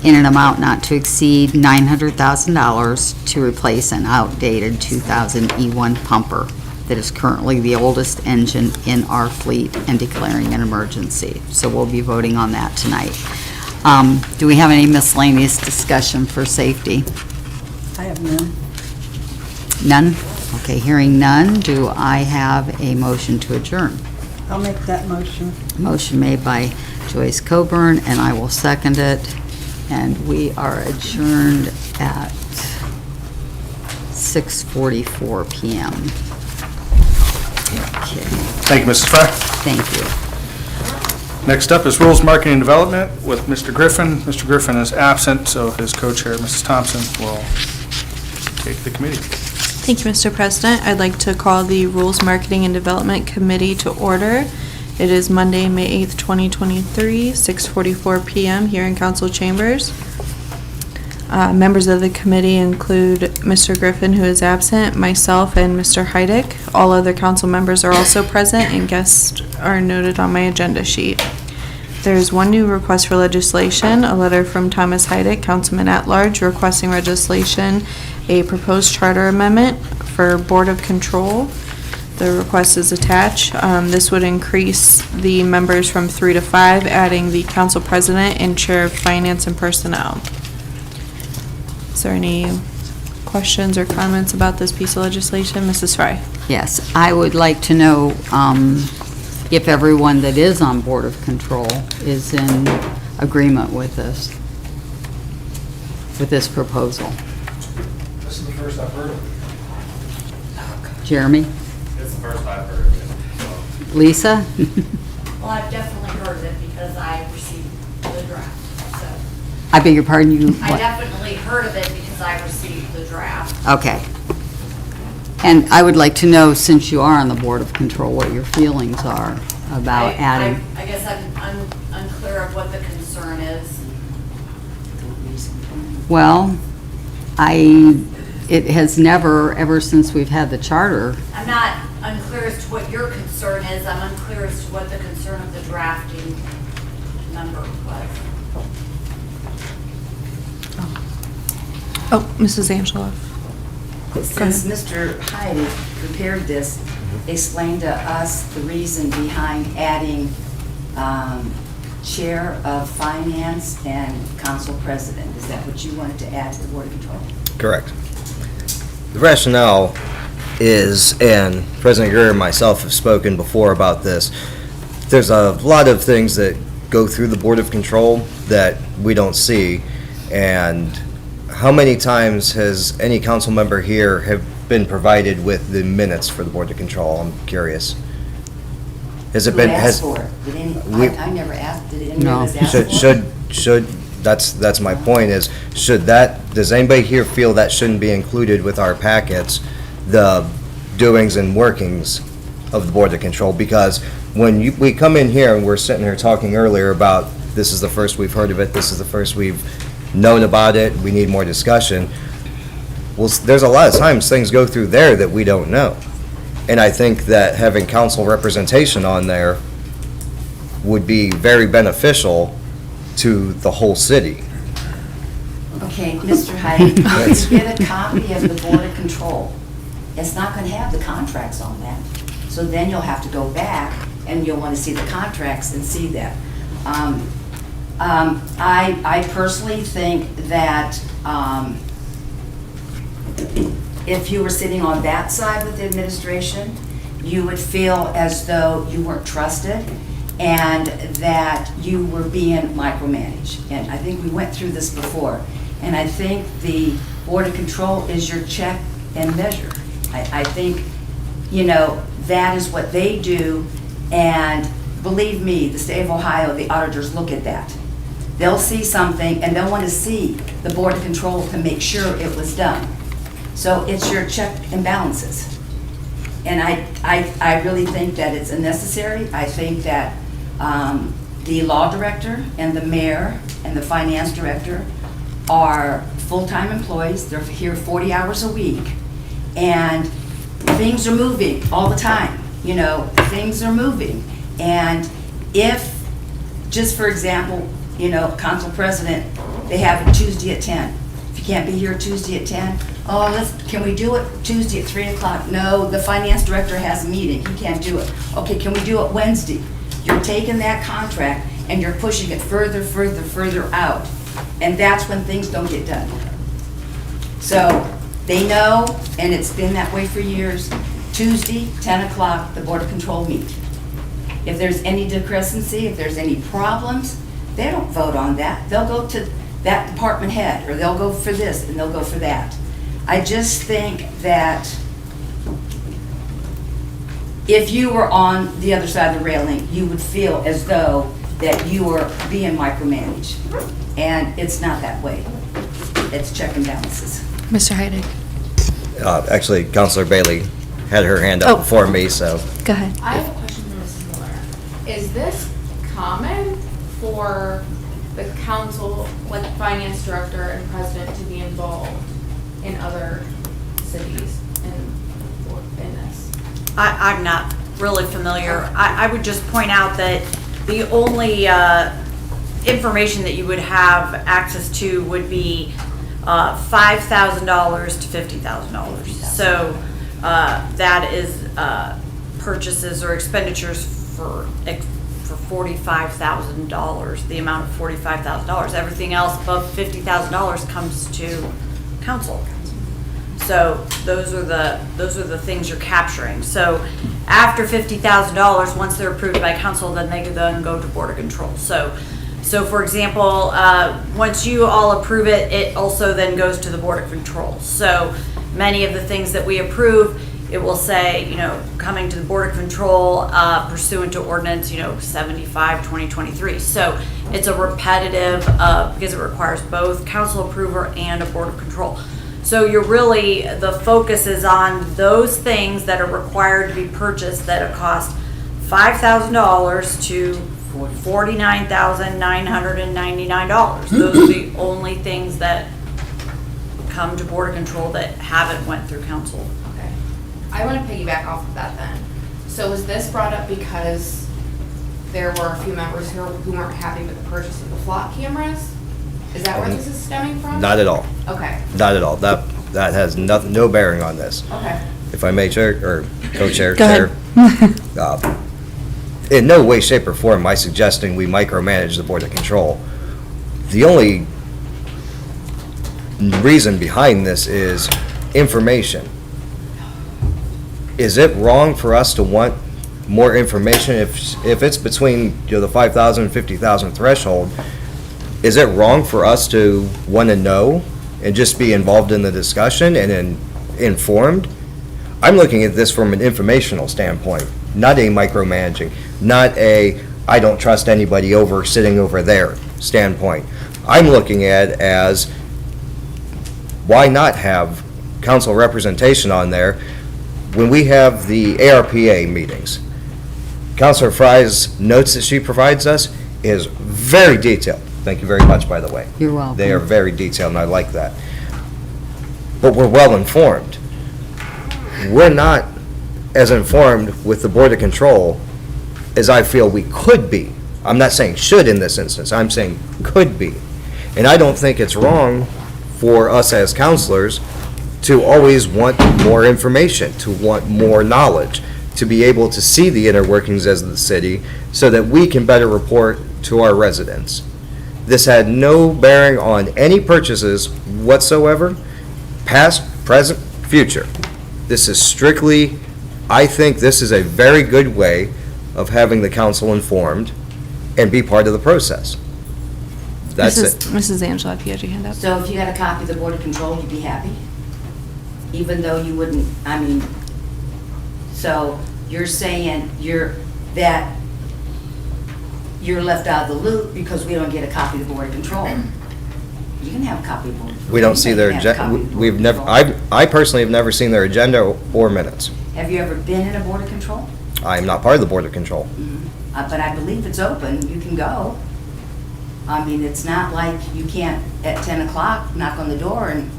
in an amount not to exceed $900,000 to replace an outdated 2000 E1 pumper that is currently the oldest engine in our fleet and declaring an emergency. So we'll be voting on that tonight. Do we have any miscellaneous discussion for safety? I have none. None? Okay, hearing none, do I have a motion to adjourn? I'll make that motion. Motion made by Joyce Coburn, and I will second it. And we are adjourned at 6:44 PM. Okay, Thank you, Mrs. Fry. thank you. Next up is Rules, Marketing, and Development with Mr. Griffin. Mr. Griffin is absent, so his co-chair, Mrs. Thompson, will take the committee. Thank you, Mr. President. I'd like to call the Rules, Marketing, and Development Committee to order. It is Monday, May 8th, 2023, 6:44 PM here in council chambers. Members of the committee include Mr. Griffin, who is absent, myself, and Mr. Heidick. All other council members are also present, and guests are noted on my agenda sheet. There's one new request for legislation, a letter from Thomas Heidick, Councilman at Large, requesting legislation, a proposed charter amendment for Board of Control. The request is attached. This would increase the members from 3 to 5, adding the council president and chair of finance and personnel. Is there any questions or comments about this piece of legislation? Mrs. Fry? Yes, I would like to know if everyone that is on Board of Control is in agreement with this proposal. This is the first I've heard of it. Jeremy? It's the first I've heard of it. Lisa? Well, I've definitely heard of it because I received the draft, so. I beg your pardon, you? I what? definitely heard of it because I received the draft. Okay. And I would like to know, since you are on the Board of Control, what your feelings are about adding. I guess I'm unclear of what the concern is. Well, it has never, ever since we've had the charter, I'm not unclear as to what your concern is. I'm unclear as to what the concern of the drafting member was. Oh, Mrs. Angeloff. Since Mr. Heidi prepared this, explain to us the reason behind adding Chair of Finance and Council President. Is that what you wanted to add to the Board of Control? Correct. The rationale is, and President Greer and myself have spoken before about this, there's a lot of things that go through the Board of Control that we don't see, and how many times has any council member here have been provided with the minutes for the Board of Control? I'm curious. Has it been? Who asked for it? Did any, I never asked, did anyone No. else ask for it? Should, that's my point is, does anybody here feel that shouldn't be included with our packets, the doings and workings of the Board of Control? Because when we come in here and we're sitting here talking earlier about, this is the first we've heard of it, this is the first we've known about it, we need more discussion. Well, there's a lot of times things go through there that we don't know. And I think that having council representation on there would be very beneficial to the whole city. Okay, Mr. Heidi, if you get a copy of the Board of Control, it's not going to have the contracts on that. So then you'll have to go back and you'll want to see the contracts and see that. I personally think that if you were sitting on that side with the administration, you would feel as though you weren't trusted and that you were being micromanaged. And I think we went through this before. And I think the Board of Control is your check and measure. I think, you know, that is what they do. And believe me, the state of Ohio, the auditors look at that. They'll see something and they'll want to see the Board of Control to make sure it was done. So it's your check and balances. And I really think that it's unnecessary. I think that the law director and the mayor and the finance director are full-time employees. They're here 40 hours a week. And things are moving all the time. You know, things are moving. And if, just for example, you know, council president, they have it Tuesday at 10. If you can't be here Tuesday at 10, can we do it Tuesday at 3 o'clock? No, the finance director has a meeting, he can't do it. Okay, can we do it Wednesday? You're taking that contract and you're pushing it further, further, further out. And that's when things don't get done. So, they know, and it's been that way for years, Tuesday, 10 o'clock, the Board of Control meet. If there's any discrepancy, if there's any problems, they don't vote on that. They'll go to that department head, or they'll go for this, and they'll go for that. I just think that if you were on the other side of the railing, you would feel as though that you were being micromanaged. And it's not that way. It's check and balances. Mr. Heidick? Actually, Councilor Bailey had her hand up before me, so. Go ahead. I have a question for Mrs. Miller. Is this common for the council, like finance director and president, to be involved in other cities in this? I'm not really familiar. I would just point out that the only information that you would have access to would be $5,000 to $50,000. So that is purchases or expenditures for $45,000, the amount of $45,000. Everything else above $50,000 comes to council. So those are the things you're capturing. So after $50,000, once they're approved by council, then they then go to board of control. So for example, once you all approve it, it also then goes to the board of control. So many of the things that we approve, it will say, coming to the board of control pursuant to ordinance, 75/2023. So it's a repetitive, because it requires both council approval and a board of control. So the focus is on those things that are required to be purchased that have cost $5,000 to $49,999. Those are the only things that come to board of control that haven't went through council. Okay. I want to piggyback off of that then. So was this brought up because there were a few members who weren't happy with the purchase of the flock cameras? Is that where this is stemming from? Not at all. Okay. Not at all. That has no bearing on this. Okay. If I may, Chair, or Co-Chair, Go Chair. In no way, shape, or form am I suggesting we micromanage the Board of Control. The only reason behind this is information. Is it wrong for us to want more information if it's between the 5,000 and 50,000 threshold? Is it wrong for us to want to know and just be involved in the discussion and informed? I'm looking at this from an informational standpoint, not a micromanaging, not a I don't trust anybody sitting over there standpoint. I'm looking at as why not have council representation on there when we have the ARPA meetings. Councilor Fry's notes that she provides us is very detailed. Thank you very much, by the way. You're welcome. They are very detailed, and I like that. But we're well informed. We're not as informed with the Board of Control as I feel we could be. I'm not saying should in this instance, I'm saying could be. And I don't think it's wrong for us as counselors to always want more information, to want more knowledge, to be able to see the inner workings of the city so that we can better report to our residents. This had no bearing on any purchases whatsoever, past, present, future. This is strictly, I think this is a very good way of having the council informed and be part of the process. That's it. Mrs. Angela, if you had your hand up. So if you had a copy of the Board of Control, you'd be happy? Even though you wouldn't, so you're saying that you're left out of the loop because we don't get a copy of the Board of Control. You can have a copy of the Board of Control. We don't see their agenda, we've never, I personally have never seen their agenda or minutes. Have you ever been in a Board of Control? I am not part of the Board of Control. But I believe it's open, you can go. It's not like you can't, at 10 o'clock, knock on the door and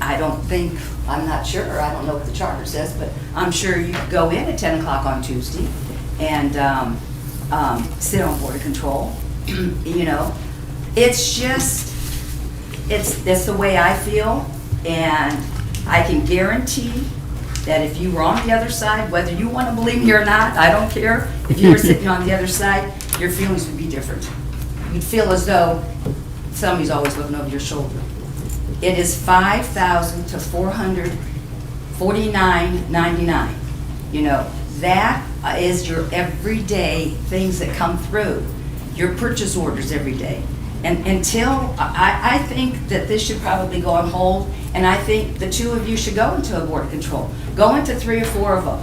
I don't think, I'm not sure, I don't know what the charter says, but I'm sure you could go in at 10 o'clock on Tuesday and sit on Board of Control. It's just, that's the way I feel, and I can guarantee that if you were on the other side, whether you want to believe me or not, I don't care, if you were sitting on the other side, your feelings would be different. You'd feel as though somebody's always looking over your shoulder. It is $5,000 to $449.99. That is your everyday things that come through, your purchase orders every day. And until, I think that this should probably go on hold, and I think the two of you should go into a Board of Control. Go into 3 or 4 of them,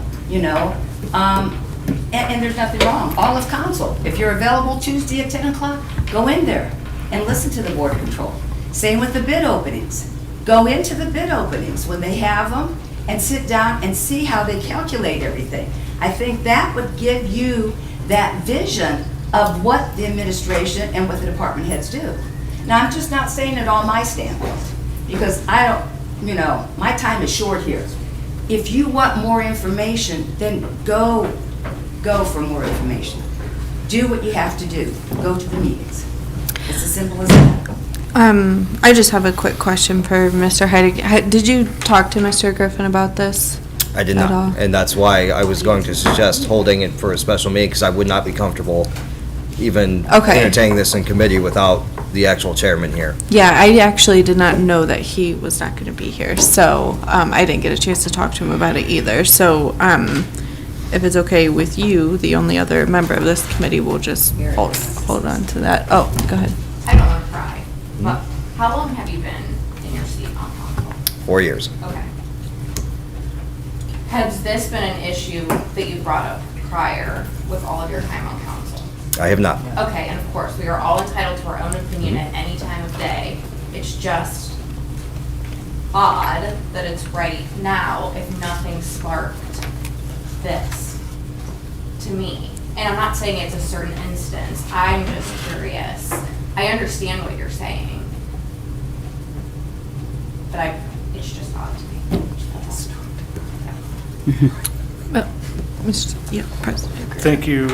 and there's nothing wrong. All of council, if you're available Tuesday at 10 o'clock, go in there and listen to the Board of Control. Same with the bid openings. Go into the bid openings when they have them and sit down and see how they calculate everything. I think that would give you that vision of what the administration and what the department heads do. Now, I'm just not saying it on my standpoint, because I don't, you know, my time is short here. If you want more information, then go for more information. Do what you have to do. Go to the meetings. It's as simple as that. I just have a quick question for Mr. Heidig. Did you talk to Mr. Griffin about this? I did At not, all? and that's why I was going to suggest holding it for a special meeting, because I would not be comfortable even Okay. entertaining this in committee without the actual chairman here. Yeah, I actually did not know that he was not going to be here, so I didn't get a chance to talk to him about it either. So if it's okay with you, the only other member of this committee will just hold on to that. Oh, go ahead. I don't want to cry, but how long have you been in your seat on council? 4 years. Okay. Has this been an issue that you brought up prior with all of your time on council? I have not. Okay, and of course, we are all entitled to our own opinion at any time of day. It's just odd that it's right now if nothing sparked this to me. And I'm not saying it's a certain instance, I'm just curious. I understand what you're saying, but it's just odd to me. Yeah, President. Thank you,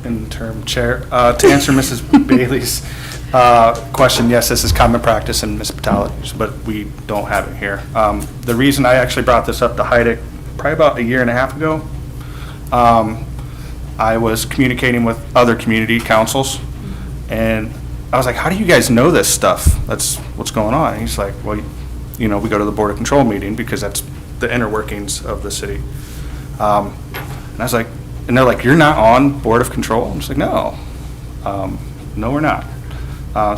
interim chair. To answer Mrs. Bailey's question, yes, this is common practice in municipalities, but we don't have it here. The reason I actually brought this up to Heidick probably about a year and a half ago, I was communicating with other community councils, and I was like, how do you guys know this stuff? That's what's going on. And he's like, well, you know, we go to the Board of Control meeting because that's the inner workings of the city. And I was like, and they're like, you're not on Board of Control? I'm just like, no. No, we're not.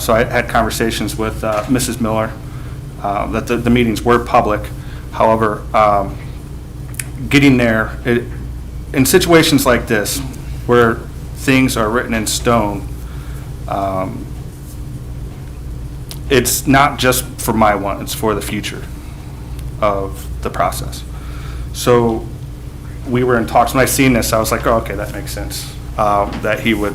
So I had conversations with Mrs. Miller, that the meetings were public. However, getting there, in situations like this, where things are written in stone, it's not just for my one, it's for the future of the process. So we were in talks. When I seen this, I was like, oh, okay, that makes sense, that he would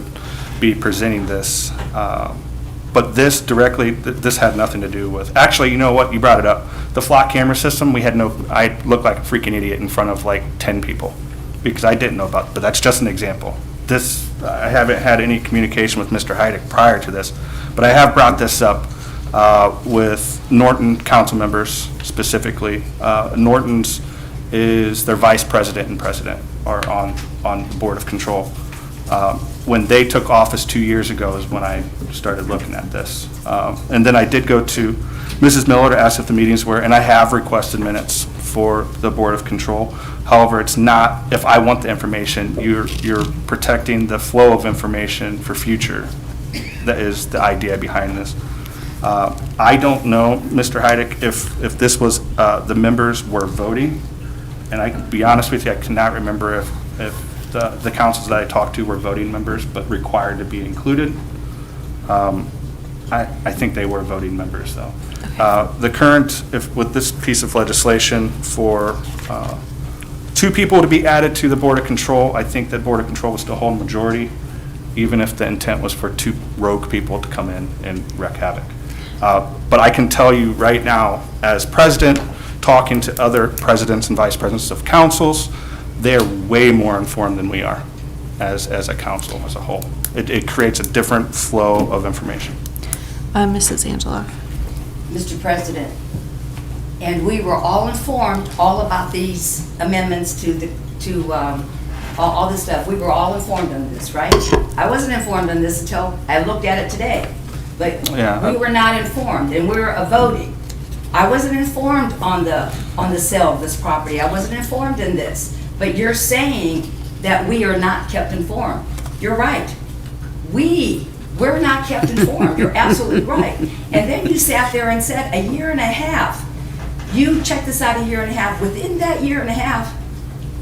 be presenting this. But this directly, this had nothing to do with, actually, you know what, you brought it up. The flock camera system, I looked like a freaking idiot in front of like 10 people because I didn't know about it, but that's just an example. This, I haven't had any communication with Mr. Heidick prior to this, but I have brought this up with Norton council members specifically. Norton's is their vice president and president are on the Board of Control. When they took office 2 years ago is when I started looking at this. And then I did go to Mrs. Miller to ask if the meetings were, and I have requested minutes for the Board of Control. However, it's not, if I want the information, you're protecting the flow of information for future. That is the idea behind this. I don't know, Mr. Heidick, if this was, the members were voting. And I can be honest with you, I cannot remember if the councils that I talked to were voting members, but required to be included. I think they were voting members, though. The current, with this piece of legislation for 2 people to be added to the Board of Control, I think that Board of Control will still hold majority, even if the intent was for 2 rogue people to come in and wreak havoc. But I can tell you right now, as president, talking to other presidents and vice presidents of councils, they're way more informed than we are as a council as a whole. It creates a different flow of information. Mrs. Angela. Mr. President, and we were all informed all about these amendments to all this stuff. We were all informed on this, right? I wasn't informed on this until I looked at it today. But Yeah. we were not informed, and we were voting. I wasn't informed on the sale of this property. I wasn't informed in this. But you're saying that we are not kept informed. You're right. We're not kept informed. You're absolutely right. And then you sat there and said, a year and a half. You checked this out a year and a half. Within that year and a half,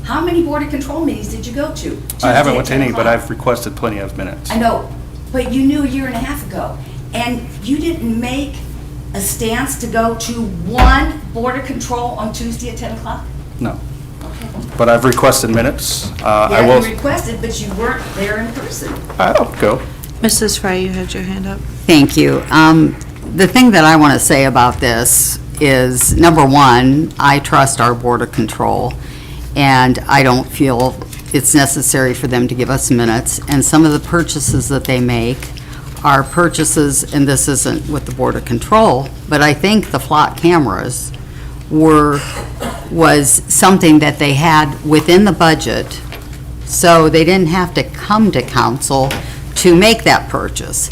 how many Board of Control meetings did you go to? I haven't Tuesday went to at 10 any, but o'clock. I've requested plenty of minutes. I know, but you knew a year and a half ago. And you didn't make a stance to go to one Board of Control on Tuesday at 10 o'clock? No. Okay. but I've requested minutes. I Yeah, will, you requested, but you weren't there in person. I'll go. Mrs. Fry, you had your hand up. Thank you. The thing that I want to say about this is, number one, I trust our Board of Control, and I don't feel it's necessary for them to give us minutes. And some of the purchases that they make are purchases, and this isn't with the Board of Control, but I think the flock cameras was something that they had within the budget, so they didn't have to come to council to make that purchase.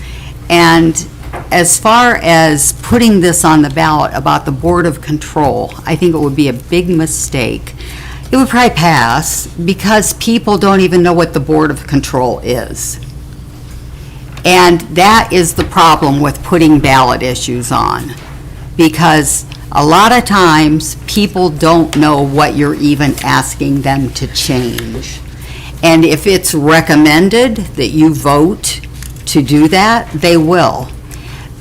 And as far as putting this on the ballot about the Board of Control, I think it would be a big mistake. It would probably pass because people don't even know what the Board of Control is. And that is the problem with putting ballot issues on, because a lot of times, people don't know what you're even asking them to change. And if it's recommended that you vote to do that, they will.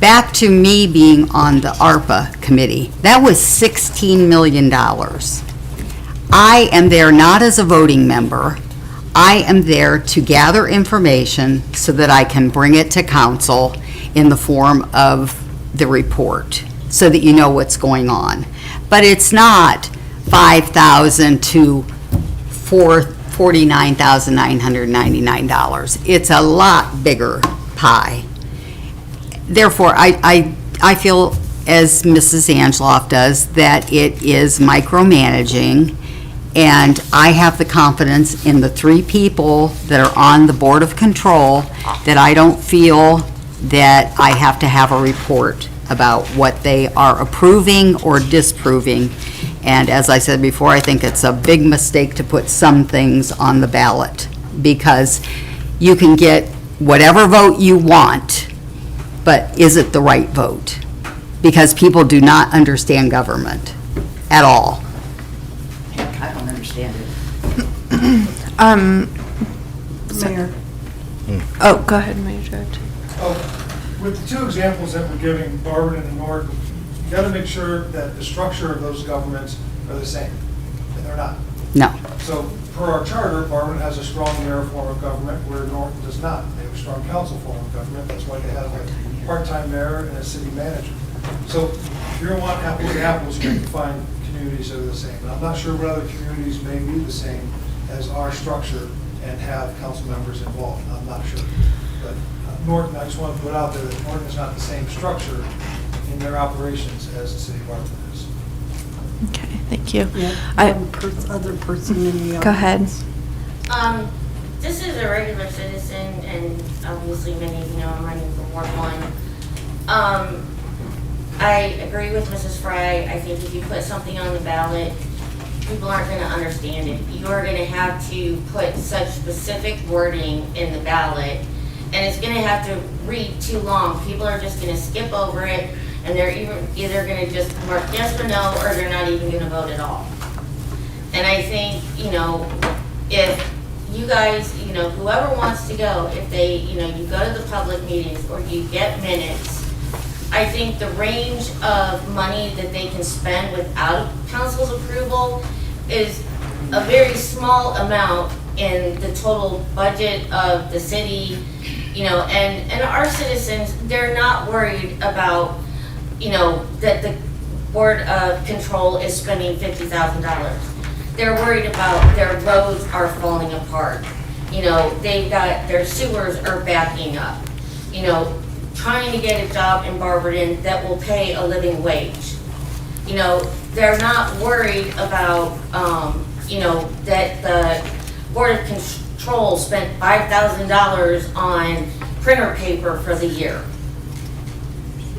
Back to me being on the ARPA committee, that was $16 million. I am there not as a voting member. I am there to gather information so that I can bring it to council in the form of the report, so that you know what's going on. But it's not $5,000 to $49,999. It's a lot bigger pie. Therefore, I feel, as Mrs. Angeloff does, that it is micromanaging, and I have the confidence in the three people that are on the Board of Control that I don't feel that I have to have a report about what they are approving or disproving. And as I said before, I think it's a big mistake to put some things on the ballot, because you can get whatever vote you want, but is it the right vote? Because people do not understand government at all. I don't understand it. Mayor. Oh, go ahead, Mayor George. With the two examples that we're giving, Barberton and Norton, you got to make sure that the structure of those governments are the same, and they're not. No. So per our charter, Barberton has a strong mayor form of government, where Norton does not. They have a strong council form of government. That's why they have a part-time mayor and a city manager. So if you're want apples to apples, you have to find communities that are the same. And I'm not sure what other communities may be the same as our structure and have council members involved. I'm not sure. But Norton, I just want to put out there that Norton is not the same structure in their operations as the city of Barberton is. Okay, thank you. Yeah, other person in the audience. Go ahead. This is a regular citizen, and obviously many of you know I'm running for Ward 1. I agree with Mrs. Fry. I think if you put something on the ballot, people aren't going to understand it. You are going to have to put such specific wording in the ballot, and it's going to have to read too long. People are just going to skip over it, and they're either going to just mark yes or no, or they're not even going to vote at all. And I think, you know, if you guys, you know, whoever wants to go, if they, you know, you go to the public meetings or you get minutes, I think the range of money that they can spend without council's approval is a very small amount in the total budget of the city, you know, and our citizens, they're not worried about, you know, that the Board of Control is spending $50,000. They're worried about their roads are falling apart. You know, they've got, their sewers are backing up. You know, trying to get a job in Barberton that will pay a living wage. You know, they're not worried about, you know, that the Board of Control spent $5,000 on printer paper for the year.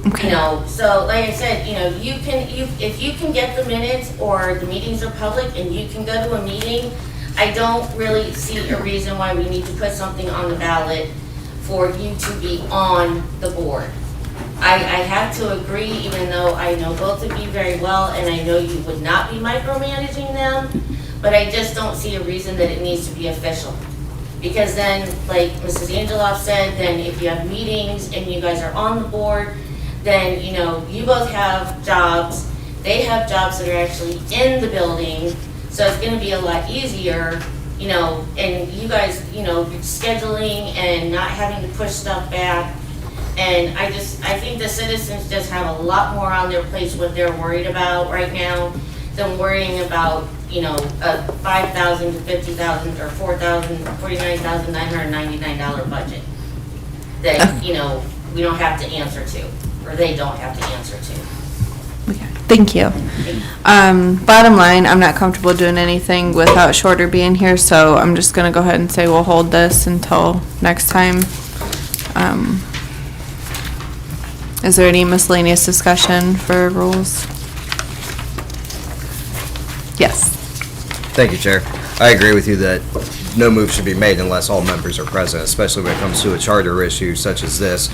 Okay. You know, so like I said, you know, if you can get the minutes or the meetings are public and you can go to a meeting, I don't really see a reason why we need to put something on the ballot for you to be on the board. I have to agree, even though I know both of you very well and I know you would not be micromanaging them, but I just don't see a reason that it needs to be official. Because then, like Mrs. Angeloff said, then if you have meetings and you guys are on the board, then, you know, you both have jobs, they have jobs that are actually in the building, So it's gonna be a lot easier, you know, and you guys, you know, scheduling and not having to push stuff back. And I think the citizens just have a lot more on their plates what they're worried about right now than worrying about, you know, a $5,000 to $50,000 or $49,999 budget that, you know, we don't have to answer to, or they don't have to answer to. Okay, thank you. Bottom line, I'm not comfortable doing anything without Shorter being here, so I'm just gonna go ahead and say we'll hold this until next time. Is there any miscellaneous discussion for rules? Yes. Thank you, Chair. I agree with you that no move should be made unless all members are present, especially when it comes to a charter issue such as this.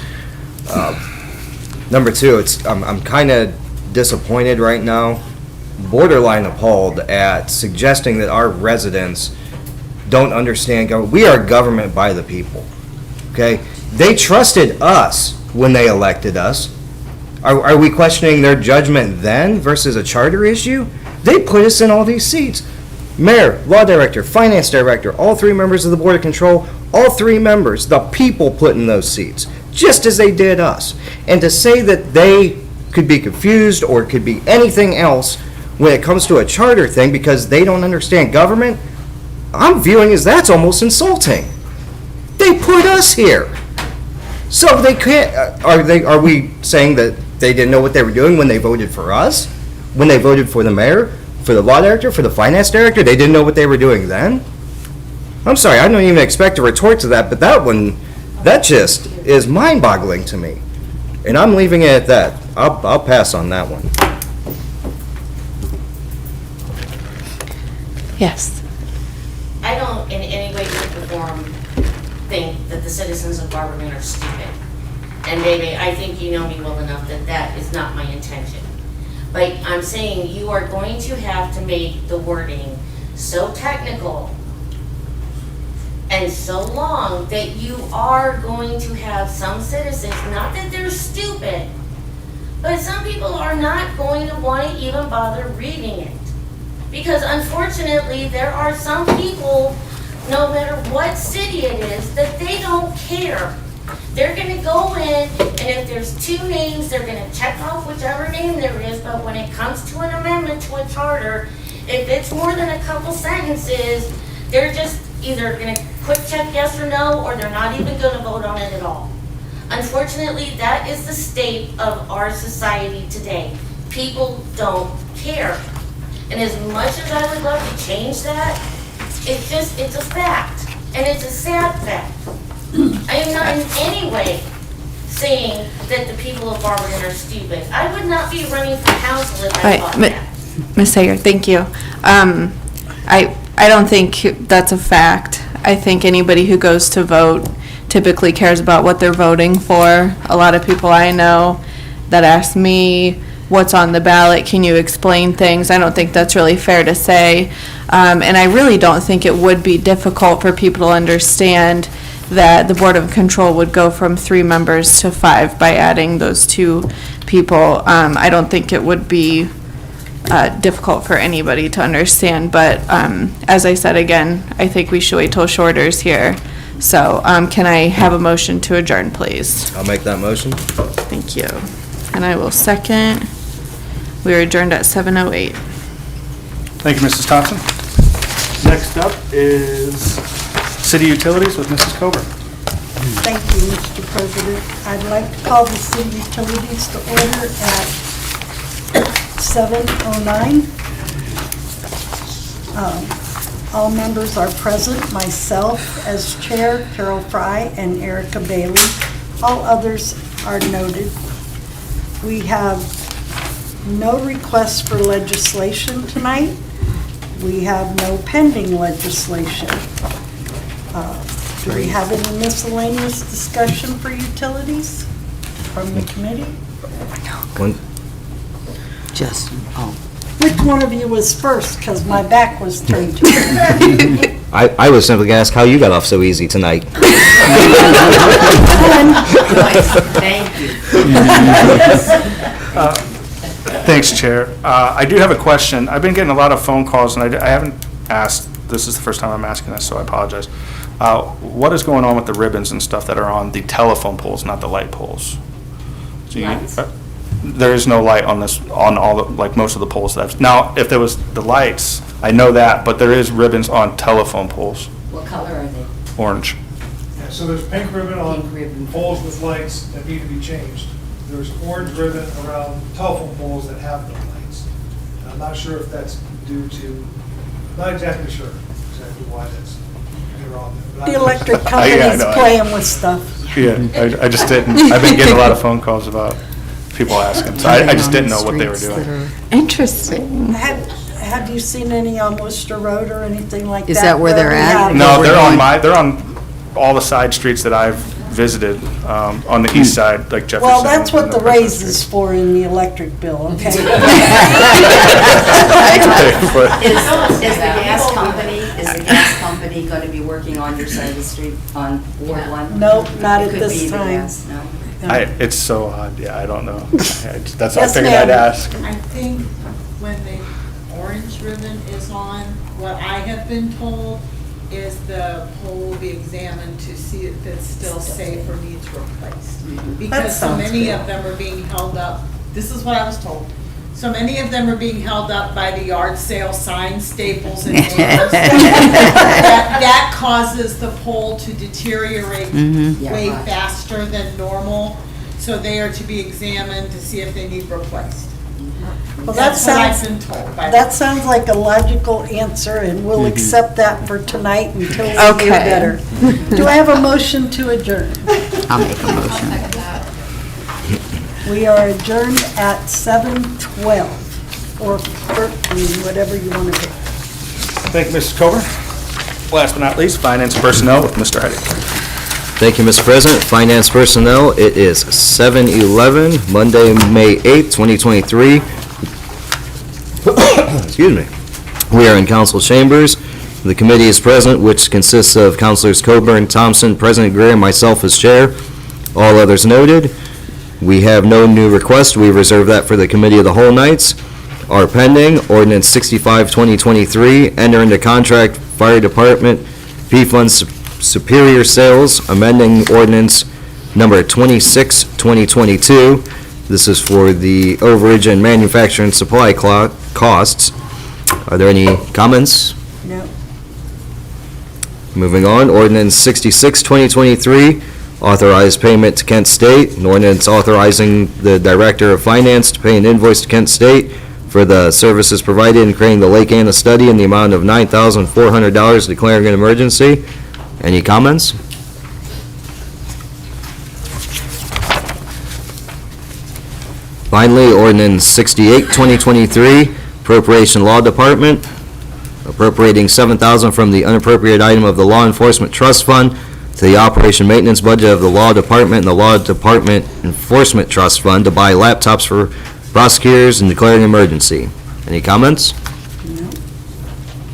Number two, I'm kind of disappointed right now, borderline appalled at suggesting that our residents don't understand government. We are government by the people, okay? They trusted us when they elected us. Are we questioning their judgment then versus a charter issue? They put us in all these seats. Mayor, law director, finance director, all three members of the Board of Control, all three members, the people put in those seats, just as they did us. And to say that they could be confused or it could be anything else when it comes to a charter thing because they don't understand government, I'm viewing as that's almost insulting. They put us here. So they can't, are we saying that they didn't know what they were doing when they voted for us? When they voted for the mayor, for the law director, for the finance director, they didn't know what they were doing then? I'm sorry, I don't even expect a retort to that, but that one, that just is mind-boggling to me. And I'm leaving it at that. I'll pass on that one. Yes. I don't in any way, shape, or form think that the citizens of Barberton are stupid. And maybe, I think you know me well enough that that is not my intention. But I'm saying you are going to have to make the wording so technical and so long that you are going to have some citizens, not that they're stupid, but some people are not going to want to even bother reading it. Because unfortunately, there are some people, no matter what city it is, that they don't care. They're gonna go in, and if there's two names, they're gonna check off whichever name there is, but when it comes to an amendment to a charter, if it's more than a couple sentences, they're just either gonna quick check yes or no, or they're not even gonna vote on it at all. Unfortunately, that is the state of our society today. People don't care. And as much as I would love to change that, it's a fact, and it's a sad fact. I am not in any way saying that the people of Barberton are stupid. I would not be running for council if I thought that. Ms. Sager, thank you. I don't think that's a fact. I think anybody who goes to vote typically cares about what they're voting for. A lot of people I know that ask me, what's on the ballot, can you explain things? I don't think that's really fair to say. And I really don't think it would be difficult for people to understand that the Board of Control would go from 3 members to 5 by adding those 2 people. I don't think it would be difficult for anybody to understand, but as I said again, I think we should wait till Shorter's here. So can I have a motion to adjourn, please? I'll make that motion. Thank you. And I will second. We are adjourned at 7:08. Thank you, Mrs. Thompson. Next up is City Utilities with Mrs. Coburn. Thank you, Mr. President. I'd like to call the city utilities to order at 7:09. All members are present, myself as chair, Carol Fry, and Erica Bailey. All others are noted. We have no requests for legislation tonight. We have no pending legislation. Do we have any miscellaneous discussion for utilities from the committee? Which one of you was first? Because my back was turned to you. I was simply going to ask how you got off so easy tonight. Thank you. Thanks, Chair. I do have a question. I've been getting a lot of phone calls, and I haven't asked, this is the first time I'm asking this, so I apologize. What is going on with the ribbons and stuff that are on the telephone poles, not the light poles? So Lights? There is no light on this, on all the, like, most of the poles that I've, now, if there was the lights, I know that, but there is ribbons on telephone poles, What color are they? orange. Yeah, so there's pink ribbon on Pink ribbon. poles with lights that need to be changed. There's orange ribbon around telephone poles that have no lights. And I'm not sure if that's due to, not exactly sure exactly why that's, they're on there. But The I- electric Yeah, I company's know. playing with stuff. Yeah, I just didn't, I've been getting a lot of phone calls about people asking, so I just didn't know what they were doing. Interesting. Have you seen any on Worcester Road or anything like that? Is that where they're we at? have- No, they're on all the side streets that I've visited, on the east side, like Jefferson. Well, that's what and the Prescott raise is Street. for in the electric bill, okay? Is the gas company going to be working on your side of the street on Ward 1? Nope, not It at could this be the time. gas, no? It's so odd, yeah, I don't know. That's, I Yes, figured I'd ma'am. ask. I think when the orange ribbon is on, what I have been told is the pole will be examined to see if it's still safe or needs replaced. Because so sounds many good. of them are being held up, this is what I was told. So many of them are being held up by the yard sale signs, staples, and nails. That causes the pole to deteriorate Yeah, way right. faster than normal. So they are to be examined to see if they need replaced. Well, that That's what I've sounds, been told. by that sounds like a logical answer, and we'll accept that for tonight until we hear Okay. better. Do I have a motion to adjourn? I'll make a motion. We are adjourned at 7:12, or 13, whatever you want to pick. Thank you, Mrs. Cover. Last but not least, Finance and Personnel with Mr. Heady. Thank you, Mr. President. Finance Personnel, it is 7:11, Monday, May 8th, 2023. Excuse me. We are in council chambers. The committee is present, which consists of Councilors Coburn, Thompson, President Greer, and myself as chair. All others noted. We have no new requests. We reserve that for the committee of the whole nights. Are pending ordinance 65, 2023, enter into contract fire department P-Fund Superior Sales, amending ordinance number 26, 2022. This is for the overage and manufacturing supply costs. Are there any comments? No. Moving on, ordinance 66, 2023, authorized payment to Kent State, an ordinance authorizing the Director of Finance to pay an invoice to Kent State for the services provided in creating the Lake Anna study in the amount of $9,400, declaring an emergency. Any comments? Finally, ordinance 68, 2023, appropriation law department, appropriating $7,000 from the unappropriated item of the Law Enforcement Trust Fund to the operation maintenance budget of the Law Department and the Law Department Enforcement Trust Fund to buy laptops for prosecutors and declaring an emergency. Any comments? No.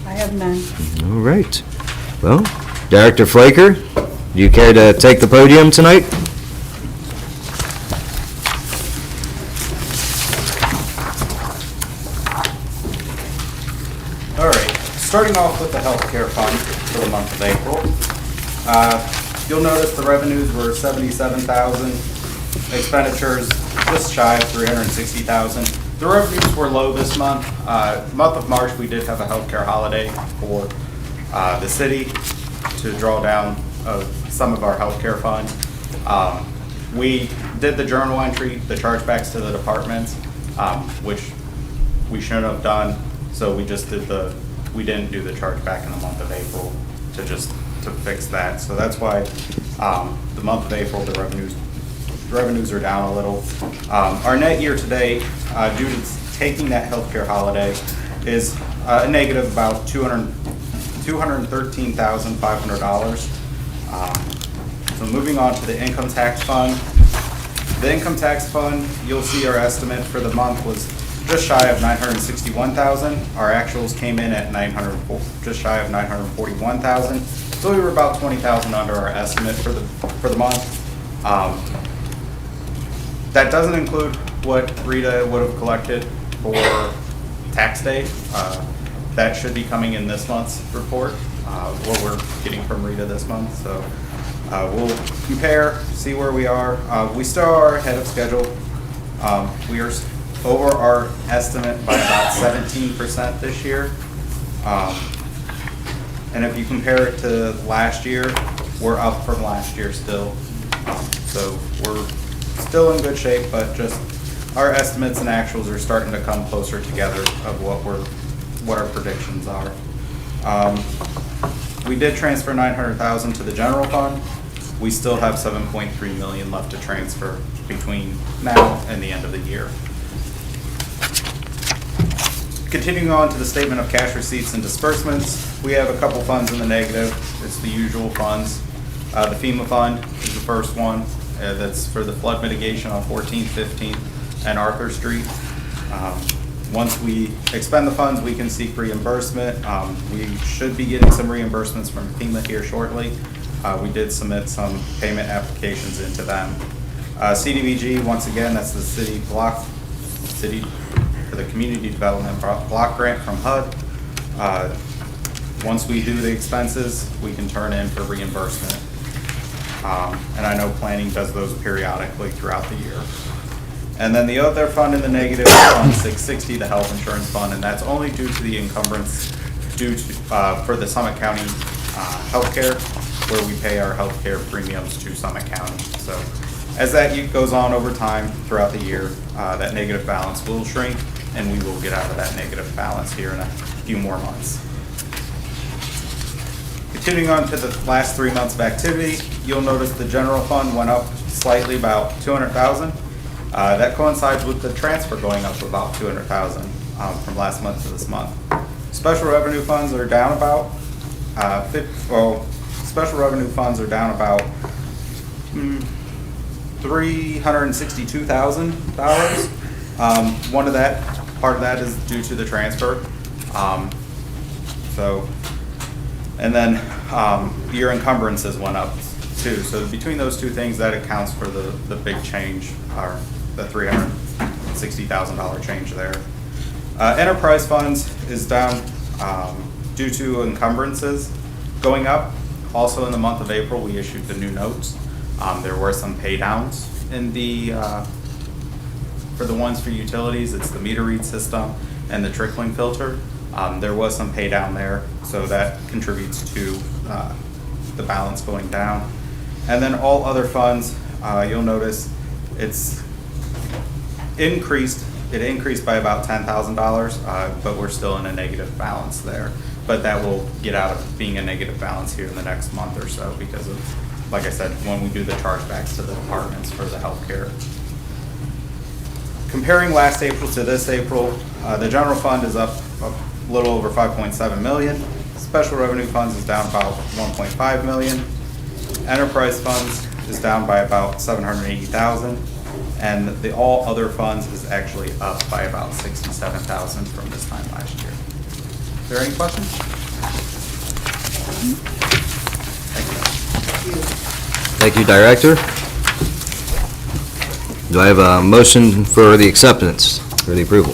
I have none. All right. Well, Director Flaker, do you care to take the podium tonight? All right, starting off with the healthcare fund for the month of April. You'll notice the revenues were 77,000, expenditures just shy of 360,000. The revenues were low this month. Month of March, we did have a healthcare holiday for the city to draw down some of our healthcare funds. We did the journal entry, the chargebacks to the departments, which we shouldn't have done. So we just we didn't do the chargeback in the month of April to fix that. So that's why the month of April, the revenues are down a little. Our net year to date, due to taking that healthcare holiday, is a negative about $213,500. So moving on to the income tax fund. The income tax fund, you'll see our estimate for the month was just shy of $961,000. Our actuals came in at just shy of $941,000. So we were about $20,000 under our estimate for the month. That doesn't include what Rita would have collected for tax day. That should be coming in this month's report, what we're getting from Rita this month. So we'll compare, see where we are. We still are ahead of schedule. We are over our estimate by about 17% this year. And if you compare it to last year, we're up from last year still. So we're still in good shape, but just our estimates and actuals are starting to come closer together of what our predictions are. We did transfer $900,000 to the general fund. We still have $7.3 million left to transfer between now and the end of the year. Continuing on to the statement of cash receipts and disbursements, we have a couple funds in the negative. It's the usual funds. The FEMA fund is the first one. That's for the flood mitigation on 14th, 15th, and Arthur Street. Once we expend the funds, we can seek reimbursement. We should be getting some reimbursements from FEMA here shortly. We did submit some payment applications into them. CDBG, once again, that's the city for the community development block grant from HUD. Once we do the expenses, we can turn in for reimbursement. And I know planning does those periodically throughout the year. And then the other fund in the negative is Fund 660, the health insurance fund, and that's only due to the encumbrance for the Summit County healthcare, where we pay our healthcare premiums to Summit County. So as that goes on over time throughout the year, that negative balance will shrink, and we will get out of that negative balance here in a few more months. Continuing on to the last 3 months of activity, you'll notice the general fund went up slightly, about $200,000. That coincides with the transfer going up about $200,000 from last month to this month. Special revenue funds are down about $362,000. Part of that is due to the transfer. And then your encumbrances went up too. So between those two things, that accounts for the big change, or the $360,000 change there. Enterprise funds is down due to encumbrances going up. Also in the month of April, we issued the new notes. There were some pay downs in for the ones for utilities. It's the meter read system and the trickling filter. There was some pay down there, so that contributes to the balance going down. And then all other funds, you'll notice it's increased. It increased by about $10,000, but we're still in a negative balance there. But that will get out of being a negative balance here in the next month or so because of, like I said, when we do the chargebacks to the departments for the healthcare. Comparing last April to this April, the general fund is up a little over $5.7 million. Special revenue funds is down about $1.5 million. Enterprise funds is down by about $780,000. And the all other funds is actually up by about $67,000 from this time last year. Is there any questions? Thank you, Director. Do I have a motion for the acceptance, for the approval?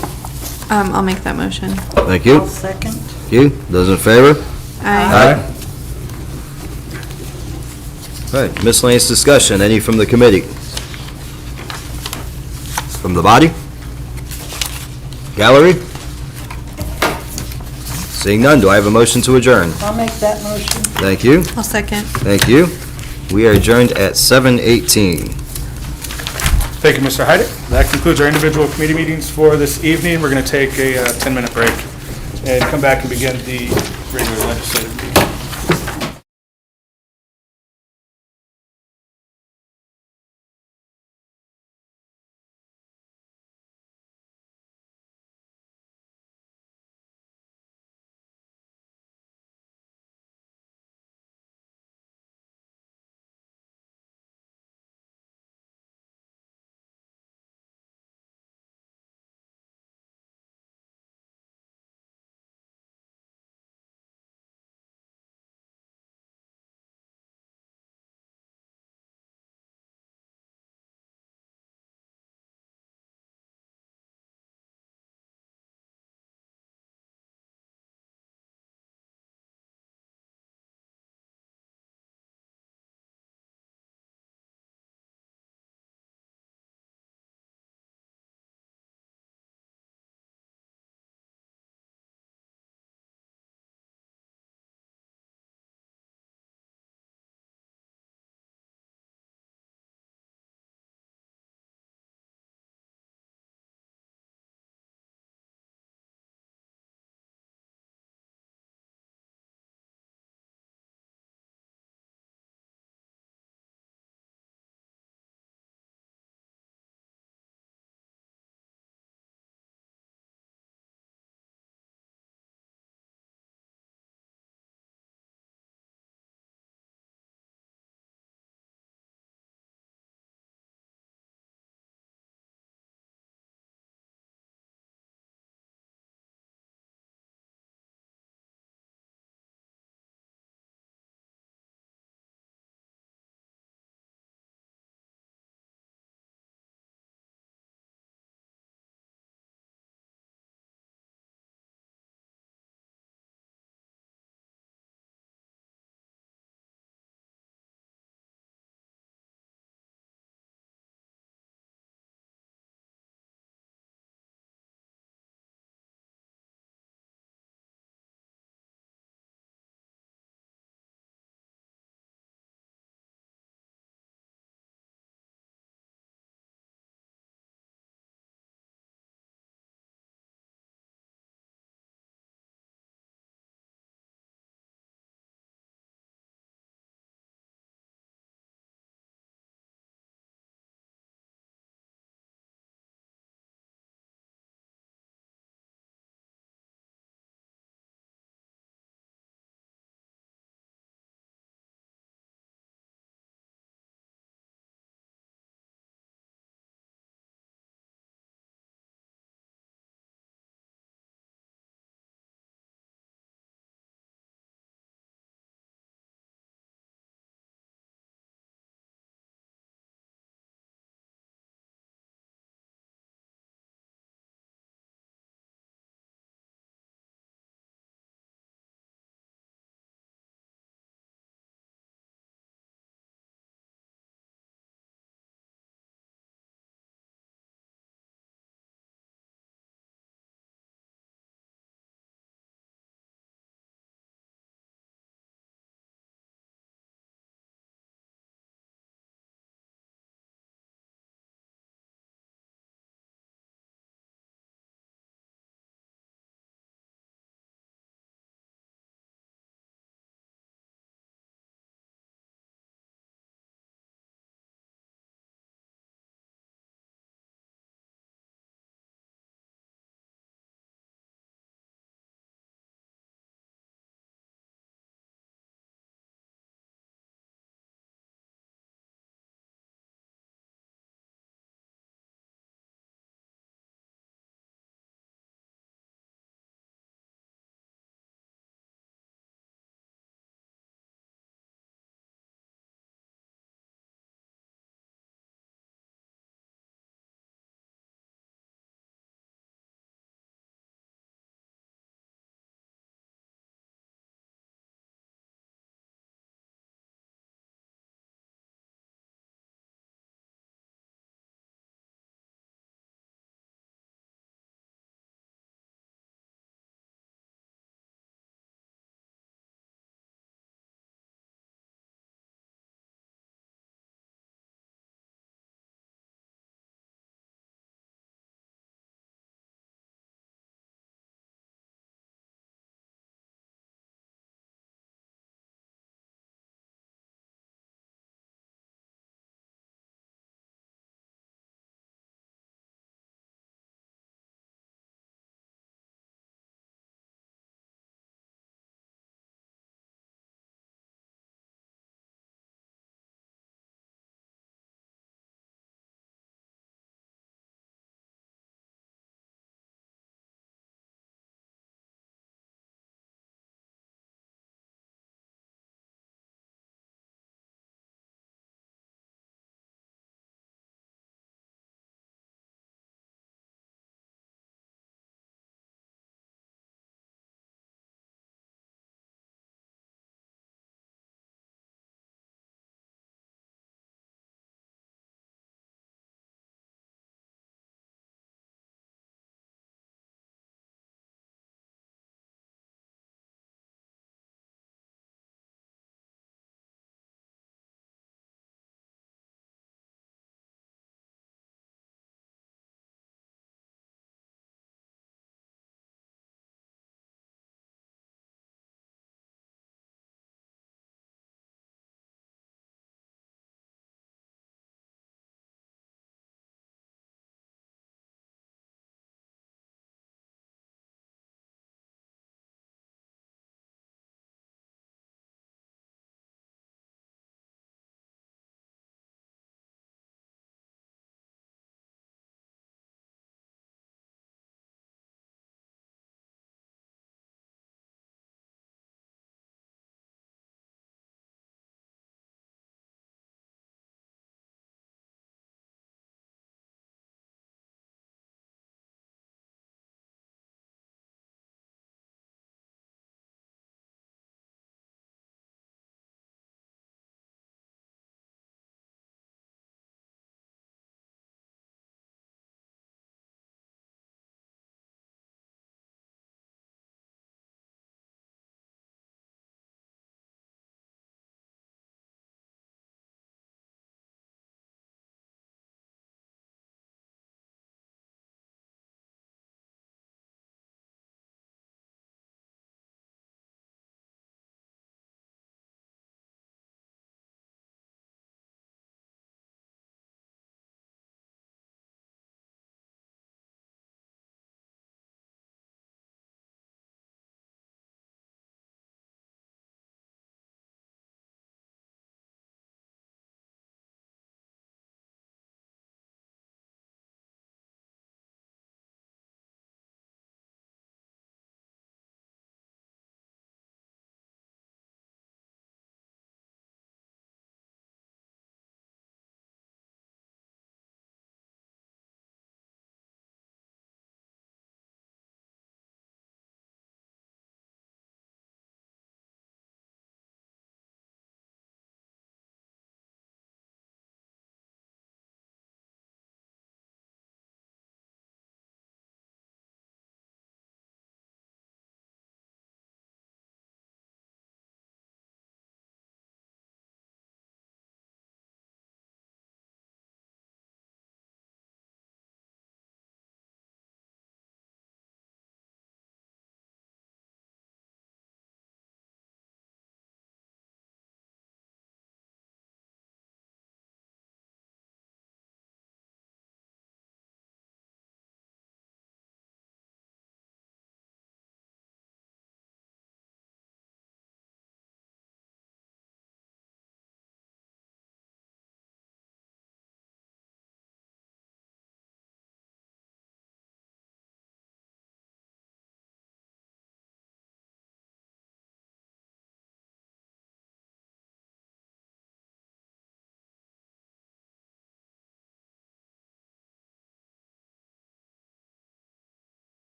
I'll make that motion. Thank you. I'll second. Thank you. Those in favor? Aye. All right, miscellaneous discussion, any from the committee? From the body? Gallery? Seeing none, do I have a motion to adjourn? I'll make that motion. Thank you. I'll second. Thank you. We are adjourned at 7:18. Thank you, Mr. Heidick. That concludes our individual committee meetings for this evening. We're going to take a 10-minute break and come back and begin the regular legislative meeting.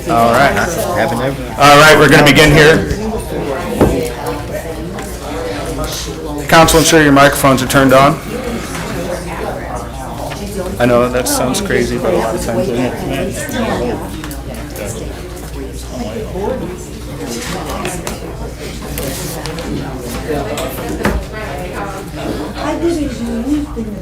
All right. All right, we're going to begin here. Council, ensure your microphones are turned on. I know that sounds crazy, but a lot of times. I didn't do anything.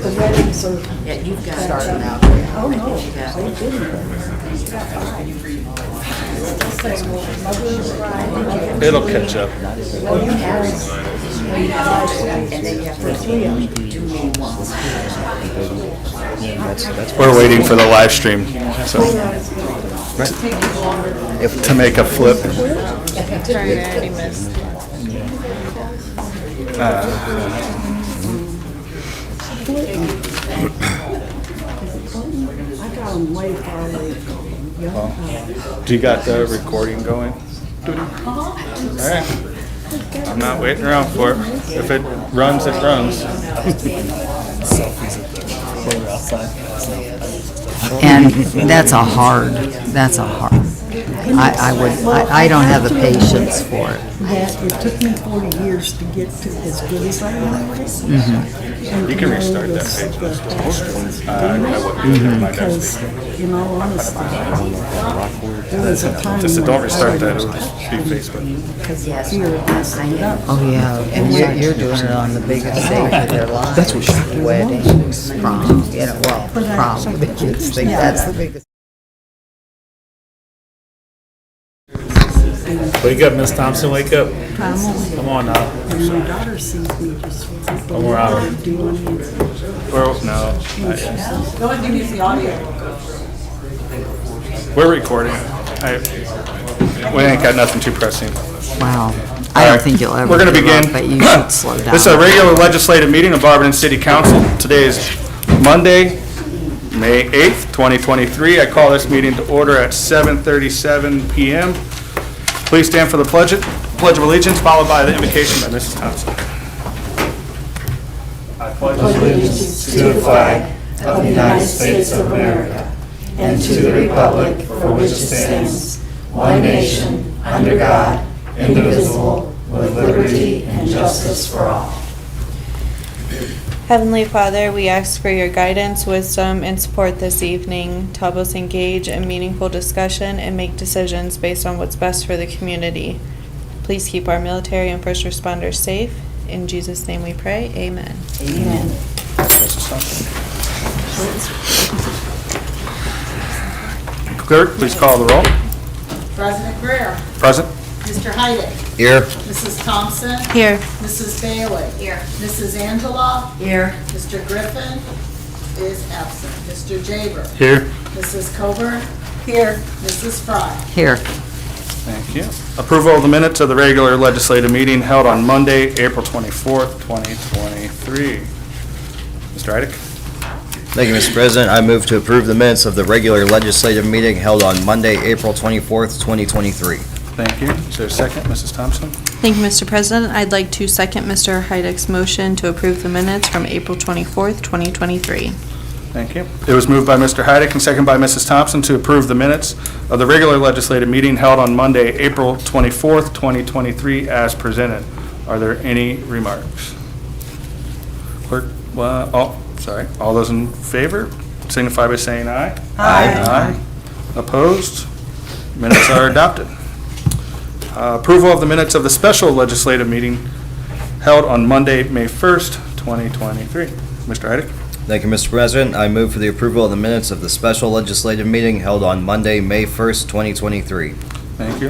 The weddings are. Yeah, you've got started out. Oh, no, they didn't. It'll catch up. And then you have to three of them, two main ones. We're waiting for the live stream, so to make a flip. Sorry, I already missed. I got them way far away. Do you got the recording going? All right. I'm not waiting around for it. If it runs, it runs. And that's a hard, I don't have the patience for it. That it took me 40 years to get to as good as I am with it. You can restart that page. I wouldn't do my best. Because, in all honesty, there was a time. Just when don't I restart that. was It'll just be Facebook. Because of fear of messing it up. Oh, yeah, and you're doing it on the biggest stage of their lives. That's what weddings, prom, prom, the kids think that's the biggest. Wake up, Miss Thompson, wake up. Come on now. And my daughter sees me just. One more hour. Well, no, not yet. Go ahead and use the audio. We're recording. We ain't got nothing too pressing. Wow. I All don't right. think you'll ever We're going to give up, begin. but you should slow down. This is a regular legislative meeting of Barberton City Council. Today is Monday, May 8th, 2023. I call this meeting to order at 7:37 p.m. Please stand for the Pledge of Allegiance, followed by the invocation by Mrs. Thompson. I pledge allegiance to the flag of the United States of America and to the republic for which it stands, one nation, under God, indivisible, with liberty and justice for all. Heavenly Father, we ask for your guidance, wisdom, and support this evening to help us engage in meaningful discussion and make decisions based on what's best for the community. Please keep our military and first responders safe. In Jesus' name we pray. Amen. Amen. Clerk, please call the roll. President Greer. Present. Mr. Heidick. Here. Mrs. Thompson. Here. Mrs. Bailey. Here. Mrs. Angela. Here. Mr. Griffin is absent. Mr. Jaber. Here. Mrs. Coburn. Here. Mrs. Fry. Here. Thank you. Approval of the minutes of the regular legislative meeting held on Monday, April 24th, 2023. Mr. Heidick? Thank you, Mr. President. I move to approve the minutes of the regular legislative meeting held on Monday, April 24th, 2023. Thank you. Is there a second, Mrs. Thompson? Thank you, Mr. President. I'd like to second Mr. Heidick's motion to approve the minutes from April 24th, 2023. Thank you. It was moved by Mr. Heidick and seconded by Mrs. Thompson to approve the minutes of the regular legislative meeting held on Monday, April 24th, 2023, as presented. Are there any remarks? Clerk, all those in favor signify by saying aye. Aye. Opposed? Minutes are adopted. Approval of the minutes of the special legislative meeting held on Monday, May 1st, 2023. Mr. Heidick? Thank you, Mr. President. I move for the approval of the minutes of the special legislative meeting held on Monday, May 1st, 2023. Thank you.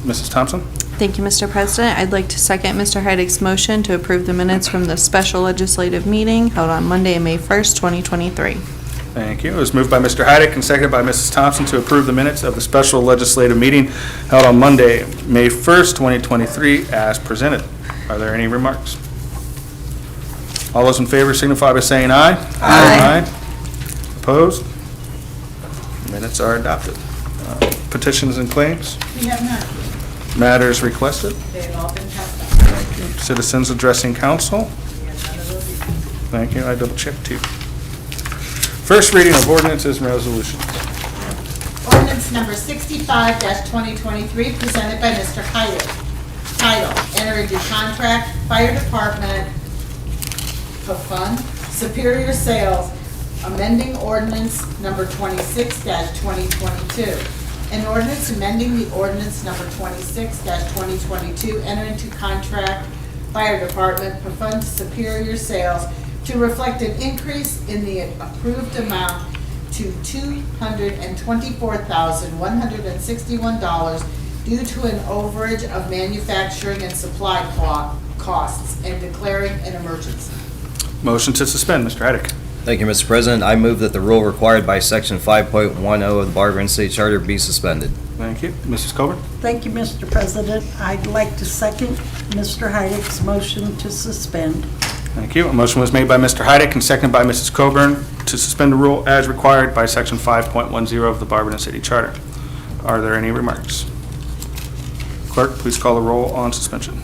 Mrs. Thompson? Thank you, Mr. President. I'd like to second Mr. Heidick's motion to approve the minutes from the special legislative meeting held on Monday, May 1st, 2023. Thank you. It was moved by Mr. Heidick and seconded by Mrs. Thompson to approve the minutes of the special legislative meeting held on Monday, May 1st, 2023, as presented. Are there any remarks? All those in favor signify by saying aye. Aye. Opposed? Minutes are adopted. Petitions and claims? We have none. Matters requested? They've all been passed out. Citizens addressing council? We have none of those either. Thank you. I double checked too. First reading of ordinances and resolutions. Ordinance number 65-2023, presented by Mr. Hyden. Title, enter into contract, Fire Department, fund, Superior Sales, amending ordinance number 26-2022. An ordinance amending the ordinance number 26-2022, enter into contract, Fire Department, fund, Superior Sales, to reflect an increase in the approved amount to $224,161 due to an overage of manufacturing and supply costs and declaring an emergency. Motion to suspend, Mr. Heidick. Thank you, Mr. President. I move that the rule required by Section 5.10 of the Barberton City Charter be suspended. Thank you. Mrs. Coburn? Thank you, Mr. President. I'd like to second Mr. Heidick's motion to suspend. Thank you. A motion was made by Mr. Heidick and seconded by Mrs. Coburn to suspend the rule as required by Section 5.10 of the Barberton City Charter. Are there any remarks? Clerk, please call the roll on suspension.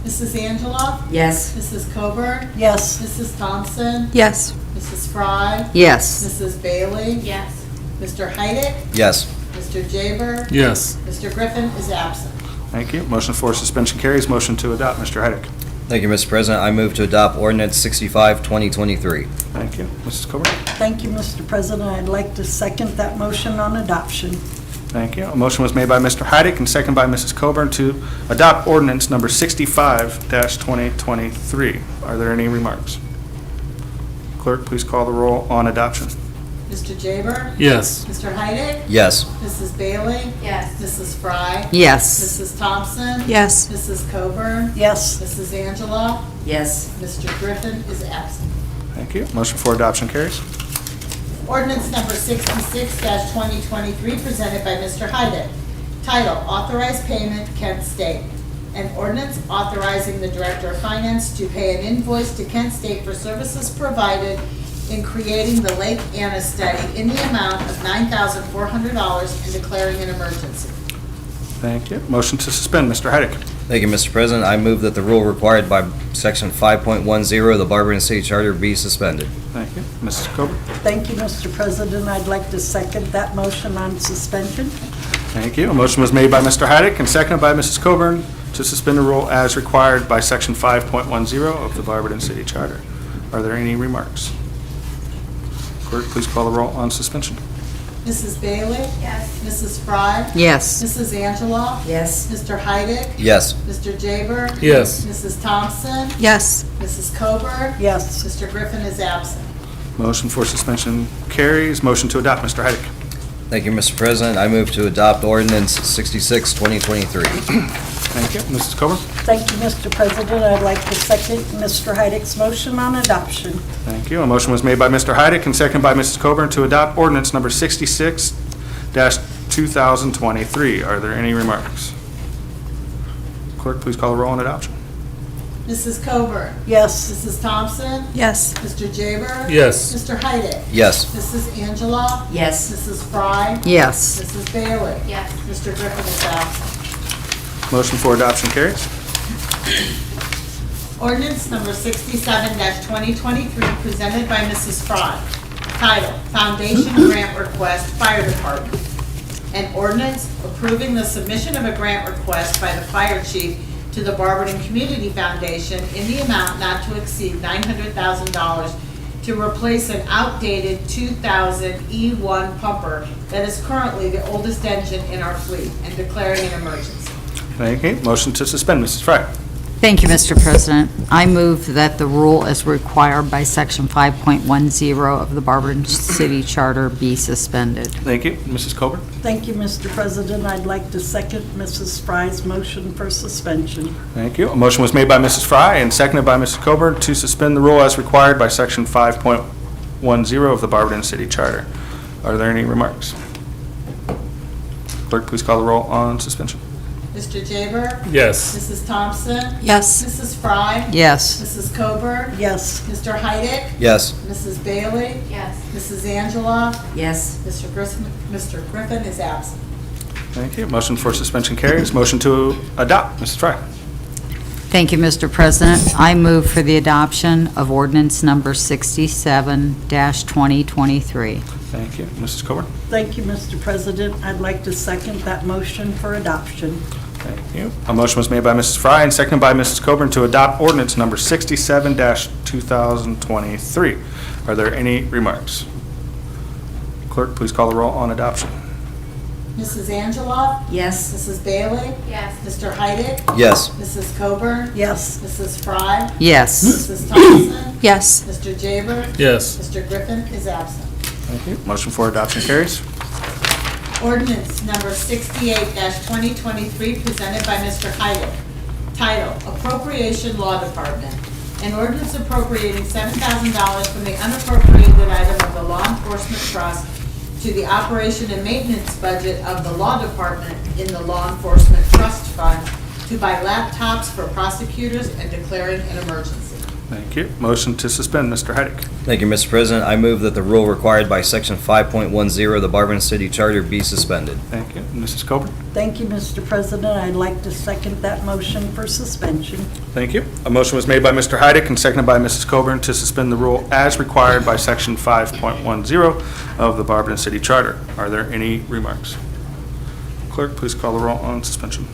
Mrs. Angela? Yes. Mrs. Coburn? Yes. Mrs. Thompson? Yes. Mrs. Fry? Yes. Mrs. Bailey? Yes. Mr. Heidick? Yes. Mr. Jaber? Yes. Mr. Griffin is absent. Thank you. Motion for suspension carries. Motion to adopt, Mr. Heidick. Thank you, Mr. President. I move to adopt ordinance 65-2023. Thank you. Mrs. Coburn? Thank you, Mr. President. I'd like to second that motion on adoption. Thank you. A motion was made by Mr. Heidick and seconded by Mrs. Coburn to adopt ordinance number 65-2023. Are there any remarks? Clerk, please call the roll on adoption. Mr. Jaber? Yes. Mr. Heidick? Yes. Mrs. Bailey? Yes. Mrs. Fry? Yes. Mrs. Thompson? Yes. Mrs. Coburn? Yes. Mrs. Angela? Yes. Mr. Griffin is absent. Thank you. Motion for adoption carries. Ordinance number 66-2023, presented by Mr. Heidick. Title, authorized payment, Kent State. An ordinance authorizing the Director of Finance to pay an invoice to Kent State for services provided in creating the Lake Anna study in the amount of $9,400 and declaring an emergency. Thank you. Motion to suspend, Mr. Heidick. Thank you, Mr. President. I move that the rule required by Section 5.10 of the Barberton City Charter be suspended. Thank you. Mrs. Coburn? Thank you, Mr. President. I'd like to second that motion on suspension. Thank you. A motion was made by Mr. Heidick and seconded by Mrs. Coburn to suspend the rule as required by Section 5.10 of the Barberton City Charter. Are there any remarks? Clerk, please call the roll on suspension. Mrs. Bailey? Yes. Mrs. Fry? Yes. Mrs. Angela? Yes. Mr. Heidick? Yes. Mr. Jaber? Yes. Mrs. Thompson? Yes. Mrs. Coburn? Yes. Mr. Griffin is absent. Motion for suspension carries. Motion to adopt, Mr. Heidick. Thank you, Mr. President. I move to adopt ordinance 66-2023. Thank you. Mrs. Coburn? Thank you, Mr. President. I'd like to second Mr. Heidick's motion on adoption. Thank you. A motion was made by Mr. Heidick and seconded by Mrs. Coburn to adopt ordinance number 66-2023. Are there any remarks? Clerk, please call the roll on adoption. Mrs. Coburn? Yes. Mrs. Thompson? Yes. Mr. Jaber? Yes. Mr. Heidick? Yes. Mrs. Angela? Yes. Mrs. Fry? Yes. Mrs. Bailey? Yes. Mr. Griffin is absent. Motion for adoption carries. Ordinance number 67-2023, presented by Mrs. Fry. Title, Foundation Grant Request, Fire Department. An ordinance approving the submission of a grant request by the fire chief to the Barberton Community Foundation in the amount not to exceed $900,000 to replace an outdated 2000 E1 pumper that is currently the oldest engine in our fleet and declaring an emergency. Thank you. Motion to suspend, Mrs. Fry. Thank you, Mr. President. I move that the rule as required by Section 5.10 of the Barberton City Charter be suspended. Thank you. Mrs. Coburn? Thank you, Mr. President. I'd like to second Mrs. Fry's motion for suspension. Thank you. A motion was made by Mrs. Fry and seconded by Mrs. Coburn to suspend the rule as required by Section 5.10 of the Barberton City Charter. Are there any remarks? Clerk, please call the roll on suspension. Mr. Jaber? Yes. Mrs. Thompson? Yes. Mrs. Fry? Yes. Mrs. Coburn? Yes. Mr. Heidick? Yes. Mrs. Bailey? Yes. Mrs. Angela? Yes. Mr. Griffin is absent. Thank you. Motion for suspension carries. Motion to adopt, Mrs. Fry. Thank you, Mr. President. I move for the adoption of ordinance number 67-2023. Thank you. Mrs. Coburn? Thank you, Mr. President. I'd like to second that motion for adoption. Thank you. A motion was made by Mrs. Fry and seconded by Mrs. Coburn to adopt ordinance number 67-2023. Are there any remarks? Clerk, please call the roll on adoption. Mrs. Angeloff? Yes. Mrs. Bailey? Yes. Mr. Heidick? Yes. Mrs. Coburn? Yes. Mrs. Fry? Yes. Mrs. Thompson? Yes. Mr. Jaber? Yes. Mr. Griffin is absent. Thank you. Motion for adoption carries. Ordinance number 68-2023 presented by Mr. Heidick. Title, Appropriation Law Department. An ordinance appropriating $7,000 from the unappropriated item of the Law Enforcement Trust to the operation and maintenance budget of the Law Department in the Law Enforcement Trust Fund to buy laptops for prosecutors and declaring an emergency. Thank you. Motion to suspend, Mr. Heidick. Thank you, Mr. President. I move that the rule required by Section 5.10 of the Barberton City Charter be suspended. Thank you. Mrs. Coburn? Thank you, Mr. President. I'd like to second that motion for suspension. Thank you. A motion was made by Mr. Heidick and seconded by Mrs. Coburn to suspend the rule as required by Section 5.10 of the Barberton City Charter. Are there any remarks? Clerk, please call the roll on suspension.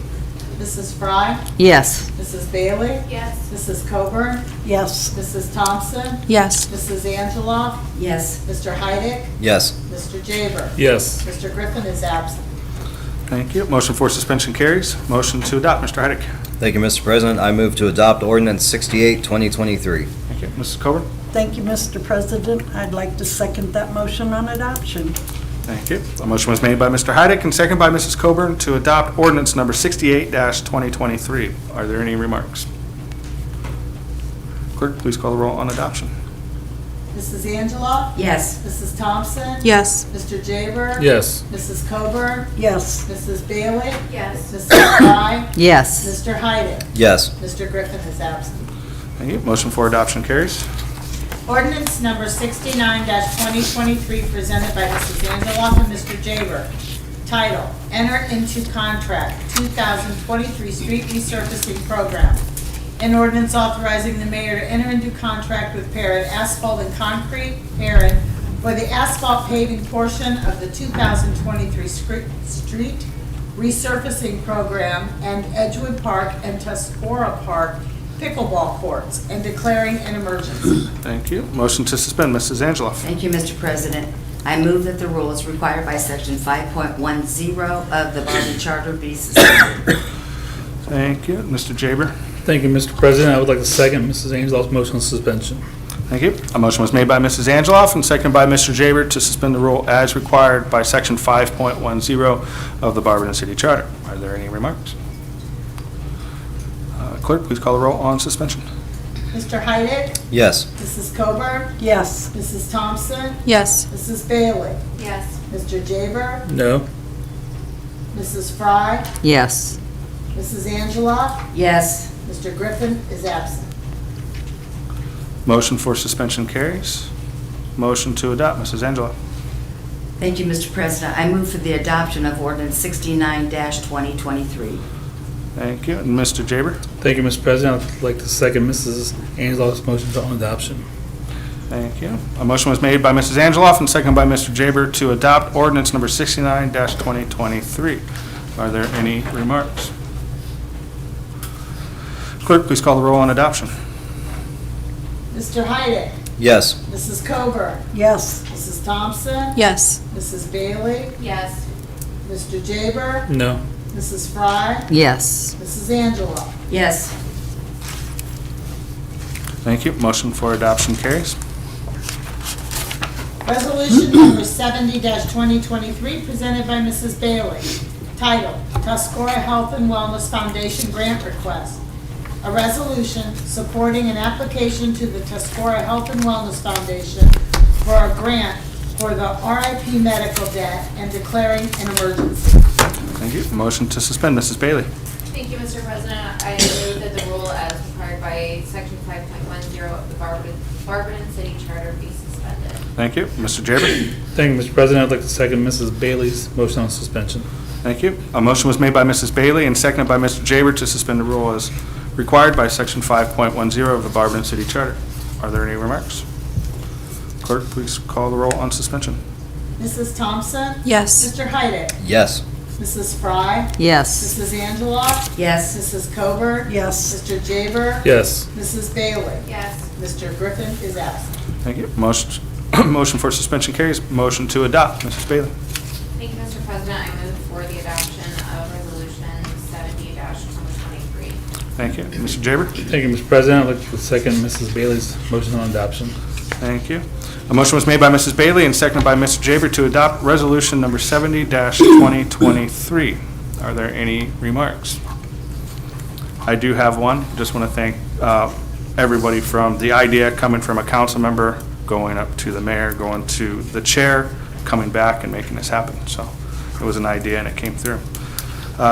Mrs. Fry? Yes. Mrs. Bailey? Yes. Mrs. Coburn? Yes. Mrs. Thompson? Yes. Mrs. Angeloff? Yes. Mr. Heidick? Yes. Mr. Jaber? Yes. Mr. Griffin is absent. Thank you. Motion for suspension carries. Motion to adopt, Mr. Heidick. Thank you, Mr. President. I move to adopt ordinance 68-2023. Thank you. Mrs. Coburn? Thank you, Mr. President. I'd like to second that motion on adoption. Thank you. A motion was made by Mr. Heidick and seconded by Mrs. Coburn to adopt ordinance number 68-2023. Are there any remarks? Clerk, please call the roll on adoption. Mrs. Angeloff? Yes. Mrs. Thompson? Yes. Mr. Jaber? Yes. Mrs. Coburn? Yes. Mrs. Bailey? Yes. Mrs. Fry? Yes. Mr. Heidick? Yes. Mr. Griffin is absent. Thank you. Motion for adoption carries. Ordinance number 69-2023 presented by Mrs. Angeloff and Mr. Jaber. Title, Enter into Contract 2023 Street Resurfacing Program. An ordinance authorizing the mayor to enter into contract with Parrot Asphalt and Concrete, Parrot, for the asphalt paving portion of the 2023 street resurfacing program and Edgewood Park and Tuscarora Park pickleball courts and declaring an emergency. Thank you. Motion to suspend, Mrs. Angeloff. Thank you, Mr. President. I move that the rules required by Section 5.10 of the Barberton Charter be suspended. Thank you. Mr. Jaber? Thank you, Mr. President. I would like to second Mrs. Angeloff's motion on suspension. Thank you. A motion was made by Mrs. Angeloff and seconded by Mr. Jaber to suspend the rule as required by Section 5.10 of the Barberton City Charter. Are there any remarks? Clerk, please call the roll on suspension. Mr. Heidick? Yes. Mrs. Coburn? Yes. Mrs. Thompson? Yes. Mrs. Bailey? Yes. Mr. Jaber? No. Mrs. Fry? Yes. Mrs. Angeloff? Yes. Mr. Griffin is absent. Motion for suspension carries. Motion to adopt, Mrs. Angeloff. Thank you, Mr. President. I move for the adoption of ordinance 69-2023. Thank you. And Mr. Jaber? Thank you, Mr. President. I'd like to second Mrs. Angeloff's motion on adoption. Thank you. A motion was made by Mrs. Angeloff and seconded by Mr. Jaber to adopt ordinance number 69-2023. Are there any remarks? Clerk, please call the roll on adoption. Mr. Heidick? Yes. Mrs. Coburn? Yes. Mrs. Thompson? Yes. Mrs. Bailey? Yes. Mr. Jaber? No. Mrs. Fry? Yes. Mrs. Angeloff? Yes. Thank you. Motion for adoption carries. Resolution number 70-2023 presented by Mrs. Bailey. Title, Tuscarora Health and Wellness Foundation Grant Request. A resolution supporting an application to the Tuscarora Health and Wellness Foundation for a grant for the RIP medical debt and declaring an emergency. Thank you. Motion to suspend, Mrs. Bailey. Thank you, Mr. President. I move that the rule as required by Section 5.10 of the Barberton City Charter be suspended. Thank you. Mr. Jaber? Thank you, Mr. President. I'd like to second Mrs. Bailey's motion on suspension. Thank you. A motion was made by Mrs. Bailey and seconded by Mr. Jaber to suspend the rule as required by Section 5.10 of the Barberton City Charter. Are there any remarks? Clerk, please call the roll on suspension. Mrs. Thompson? Yes. Mr. Heidick? Yes. Mrs. Fry? Yes. Mrs. Angeloff? Yes. Mrs. Coburn? Yes. Mr. Jaber? Yes. Mrs. Bailey? Yes. Mr. Griffin is absent. Thank you. Motion for suspension carries. Motion to adopt. Mrs. Bailey. Thank you, Mr. President. I move for the adoption of Resolution 70-2023. Thank you. Mr. Jaber. Thank you, Mr. President. I'd like to second Mrs. Bailey's motion on adoption. Thank you. A motion was made by Mrs. Bailey and seconded by Mr. Jaber to adopt Resolution number 70-2023. Are there any remarks? I do have one. Just want to thank everybody from the idea coming from a council member, going up to the mayor, going to the chair, coming back and making this happen. So it was an idea and it came through.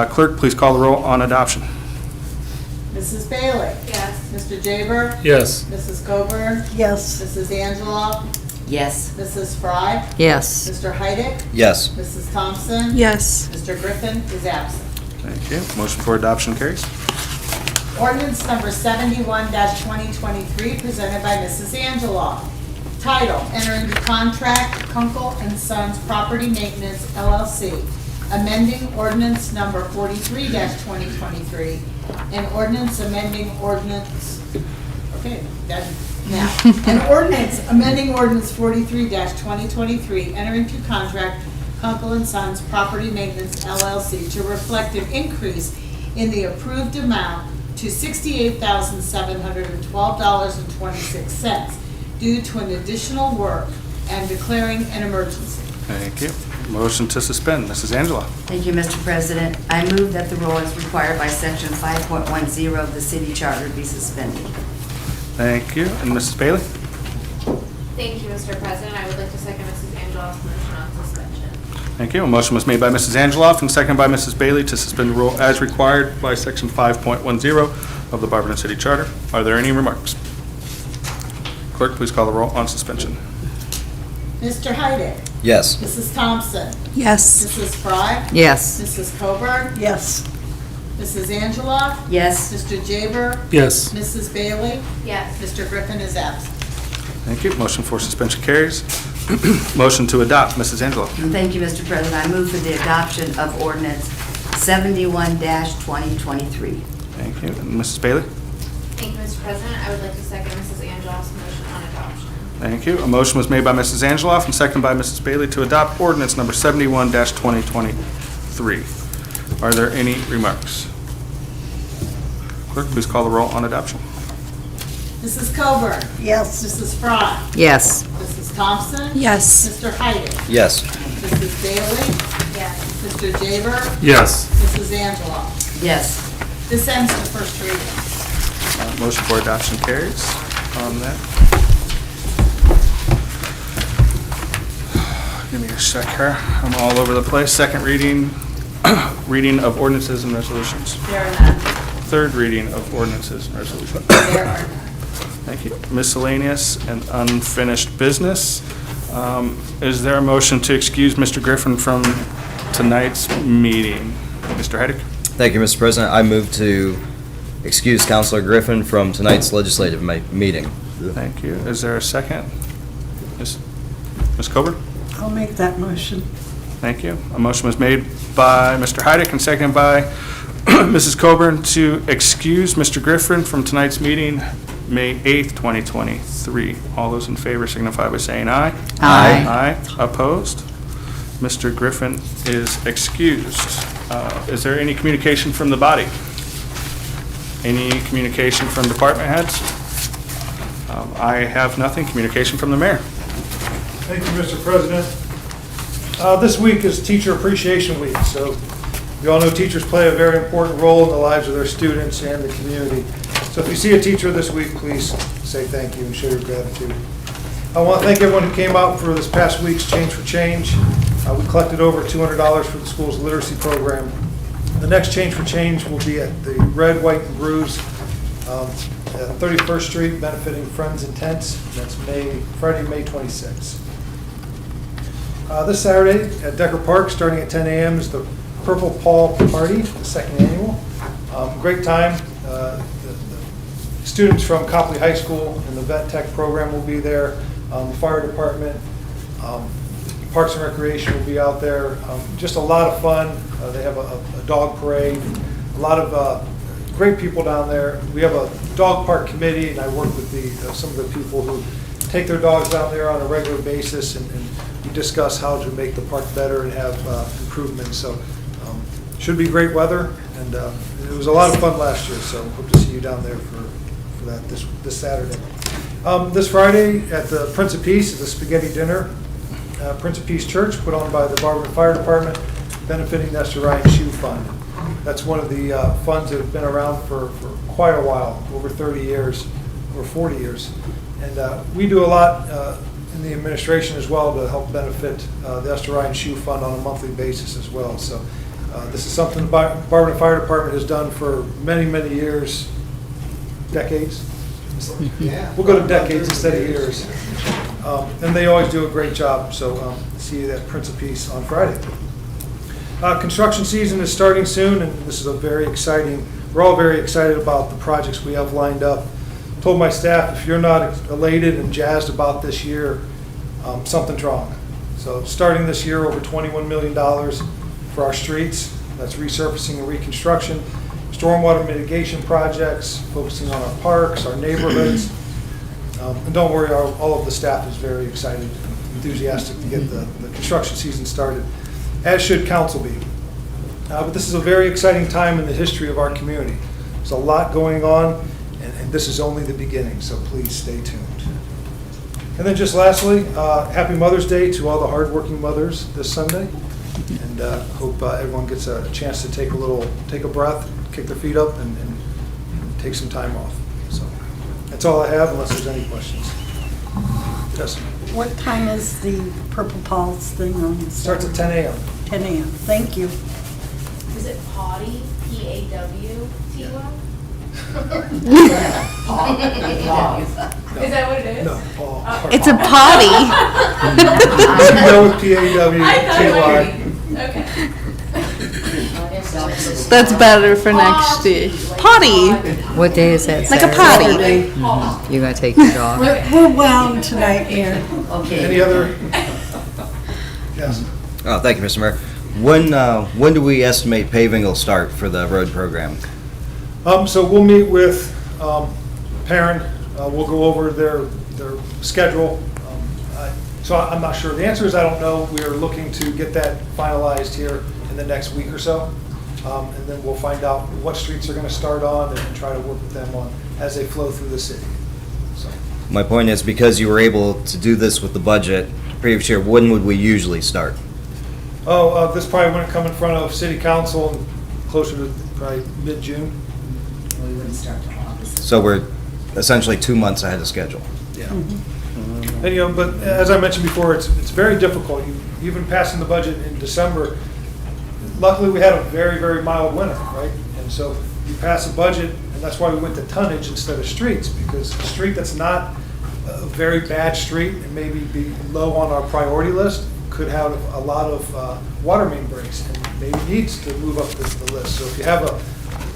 Clerk, please call the roll on adoption. Mrs. Bailey? Yes. Mr. Jaber? Yes. Mrs. Coburn? Yes. Mrs. Angeloff? Yes. Mrs. Fry? Yes. Mr. Heidick? Yes. Mrs. Thompson? Yes. Mr. Griffin is absent. Thank you. Motion for adoption carries. Ordinance number 71-2023, presented by Mrs. Angeloff. Title, enter into contract, Kunkel and Sons Property Maintenance LLC, amending ordinance number 43-2023, and ordinance amending ordinance, okay, that, now. An ordinance amending ordinance 43-2023, enter into contract, Kunkel and Sons Property Maintenance LLC, to reflect an increase in the approved amount to $68,712.26 due to an additional work and declaring an emergency. Thank you. Motion to suspend. Mrs. Angela. Thank you, Mr. President. I move that the rule as required by Section 5.10 of the city charter be suspended. Thank you. And Mrs. Bailey? Thank you, Mr. President. I would like to second Mrs. Angeloff's motion on suspension. Thank you. A motion was made by Mrs. Angeloff and seconded by Mrs. Bailey to suspend the rule as required by Section 5.10 of the Barberton City Charter. Are there any remarks? Clerk, please call the roll on suspension. Mr. Heidick? Yes. Mrs. Thompson? Yes. Mrs. Fry? Yes. Mrs. Coburn? Yes. Mrs. Angeloff? Yes. Mr. Jaber? Yes. Mrs. Bailey? Yes. Mr. Griffin is absent. Thank you. Motion for suspension carries. Motion to adopt. Mrs. Angeloff. Thank you, Mr. President. I move for the adoption of ordinance 71-2023. Thank you. And Mrs. Bailey? Thank you, Mr. President. I would like to second Mrs. Angeloff's motion on adoption. Thank you. A motion was made by Mrs. Angeloff and seconded by Mrs. Bailey to adopt ordinance number 71-2023. Are there any remarks? Clerk, please call the roll on adoption. Mrs. Coburn? Yes. Mrs. Fry? Yes. Mrs. Thompson? Yes. Mr. Heidick? Yes. Mrs. Bailey? Yes. Mr. Jaber? Yes. Mrs. Angeloff? Yes. This ends the first reading. Motion for adoption carries on that. Give me a sec here. I'm all over the place. Second reading, reading of ordinances and resolutions. There are none. Third reading of ordinances and resolutions. There are none. Thank you. Miscellaneous and unfinished business. Is there a motion to excuse Mr. Griffin from tonight's meeting? Mr. Heidick? Thank you, Mr. President. I move to excuse Councilor Griffin from tonight's legislative meeting. Thank you. Is there a second? Ms. Coburn? I'll make that motion. Thank you. A motion was made by Mr. Heidick and seconded by Mrs. Coburn to excuse Mr. Griffin from tonight's meeting, May 8th, 2023. All those in favor signify by saying aye. Aye. Aye. Opposed? Mr. Griffin is excused. Is there any communication from the body? Any communication from department heads? I have nothing. Communication from the mayor. Thank you, Mr. President. This week is Teacher Appreciation Week, so we all know teachers play a very important role in the lives of their students and the community. So if you see a teacher this week, please say thank you and show your gratitude. I want to thank everyone who came out for this past week's Change for Change. We collected over $200 for the school's literacy program. The next Change for Change will be at the Red, White, and Blues at 31st Street, benefiting Friends and Tents. That's Friday, May 26th. This Saturday at Decker Park, starting at 10 a.m., is the Purple Paw Party, the second annual. Great time. The Students from Copley High School and the Vet Tech program will be there. The fire department, Parks and Recreation will be out there. Just a lot of fun. They have a dog parade. A lot of great people down there. We have a dog park committee, and I work with some of the people who take their dogs down there on a regular basis, and we discuss how to make the park better and have improvements. So should be great weather, and it was a lot of fun last year, so hope to see you down there for that this Saturday. This Friday at the Prince of Peace is a spaghetti dinner. Prince of Peace Church put on by the Barberton Fire Department, benefiting the Esther Ryan Shoe Fund. That's one of the funds that have been around for quite a while, over 30 years, over 40 years. And we do a lot in the administration as well to help benefit the Esther Ryan Shoe Fund on a monthly basis as well. So this is something the Barberton Fire Department has done for many, many years, decades. We'll go to decades instead of years. And they always do a great job. So see you at Prince of Peace on Friday. Construction season is starting soon, and this is we're all very excited about the projects we have lined up. Told my staff, if you're not elated and jazzed about this year, something's wrong. So starting this year, over $21 million for our streets. That's resurfacing and reconstruction, stormwater mitigation projects, focusing on our parks, our neighborhoods. And don't worry, all of the staff is very excited and enthusiastic to get the construction season started, as should council be. But this is a very exciting time in the history of our community. There's a lot going on, and this is only the beginning, so please stay tuned. And then just lastly, happy Mother's Day to all the hardworking mothers this Sunday. And hope everyone gets a chance to take a breath, kick their feet up, and take some time off. So that's all I have, unless there's any questions. Yes. What time is the Purple Pulse thing on? Starts at 10 a.m. 10 a.m. Thank you. Is it Pawty, P-A-W-T-Y? Is that what it is? No, Paul. It's a potty. You know with P-A-W-T-Y. Okay. That's better for next year. Potty. What day is that? Like a Saturday? potty. You're gonna take your dog? We're wound tonight, Mayor. Any other? Yes. Oh, thank you, Mr. Mayor. When do we estimate paving will start for the road program? So we'll meet with Perrin. We'll go over their schedule. So I'm not sure. The answer is I don't know. We are looking to get that finalized here in the next week or so. And then we'll find out what streets are going to start on and try to work with them on as they flow through the city. So. My point is, because you were able to do this with the budget previous year, when would we usually start? This probably wouldn't come in front of city council closer to probably mid-June. We wouldn't start till August. So we're essentially 2 months ahead of schedule. Yeah. And, but as I mentioned before, it's very difficult. Even passing the budget in December, luckily we had a very, very mild winter, right? And so you pass a budget, and that's why we went to tonnage instead of streets, because a street that's not a very bad street and maybe be low on our priority list could have a lot of water main breaks and maybe needs to move up the list. So if you have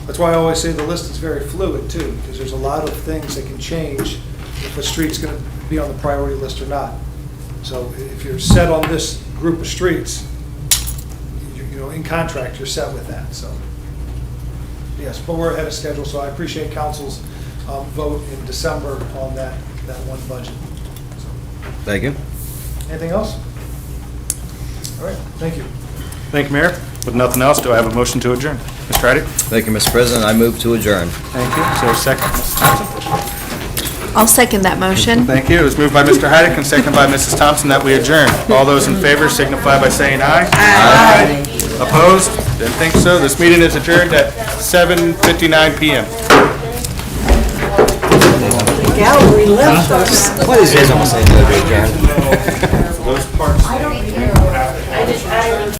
that's why I always say the list is very fluid too, because there's a lot of things that can change if a street's going to be on the priority list or not. So if you're set on this group of streets, in contract, you're set with that. So yes, but we're ahead of schedule, so I appreciate council's vote in December on that one budget. So. Thank you. Anything else? All right, thank you. Thank you, Mayor. With nothing else, do I have a motion to adjourn? Mr. Heidick? Thank you, Mr. President. I move to adjourn. Thank you. Is there a second? Mrs. Thompson? I'll second that motion. Thank you. It was moved by Mr. Heidick and seconded by Mrs. Thompson that we adjourn. All those in favor signify by saying aye. Aye. Opposed? Didn't think so. This meeting is adjourned at 7:59 p.m. The gallery left us. What is this? I'm saying to adjourn. For those parts.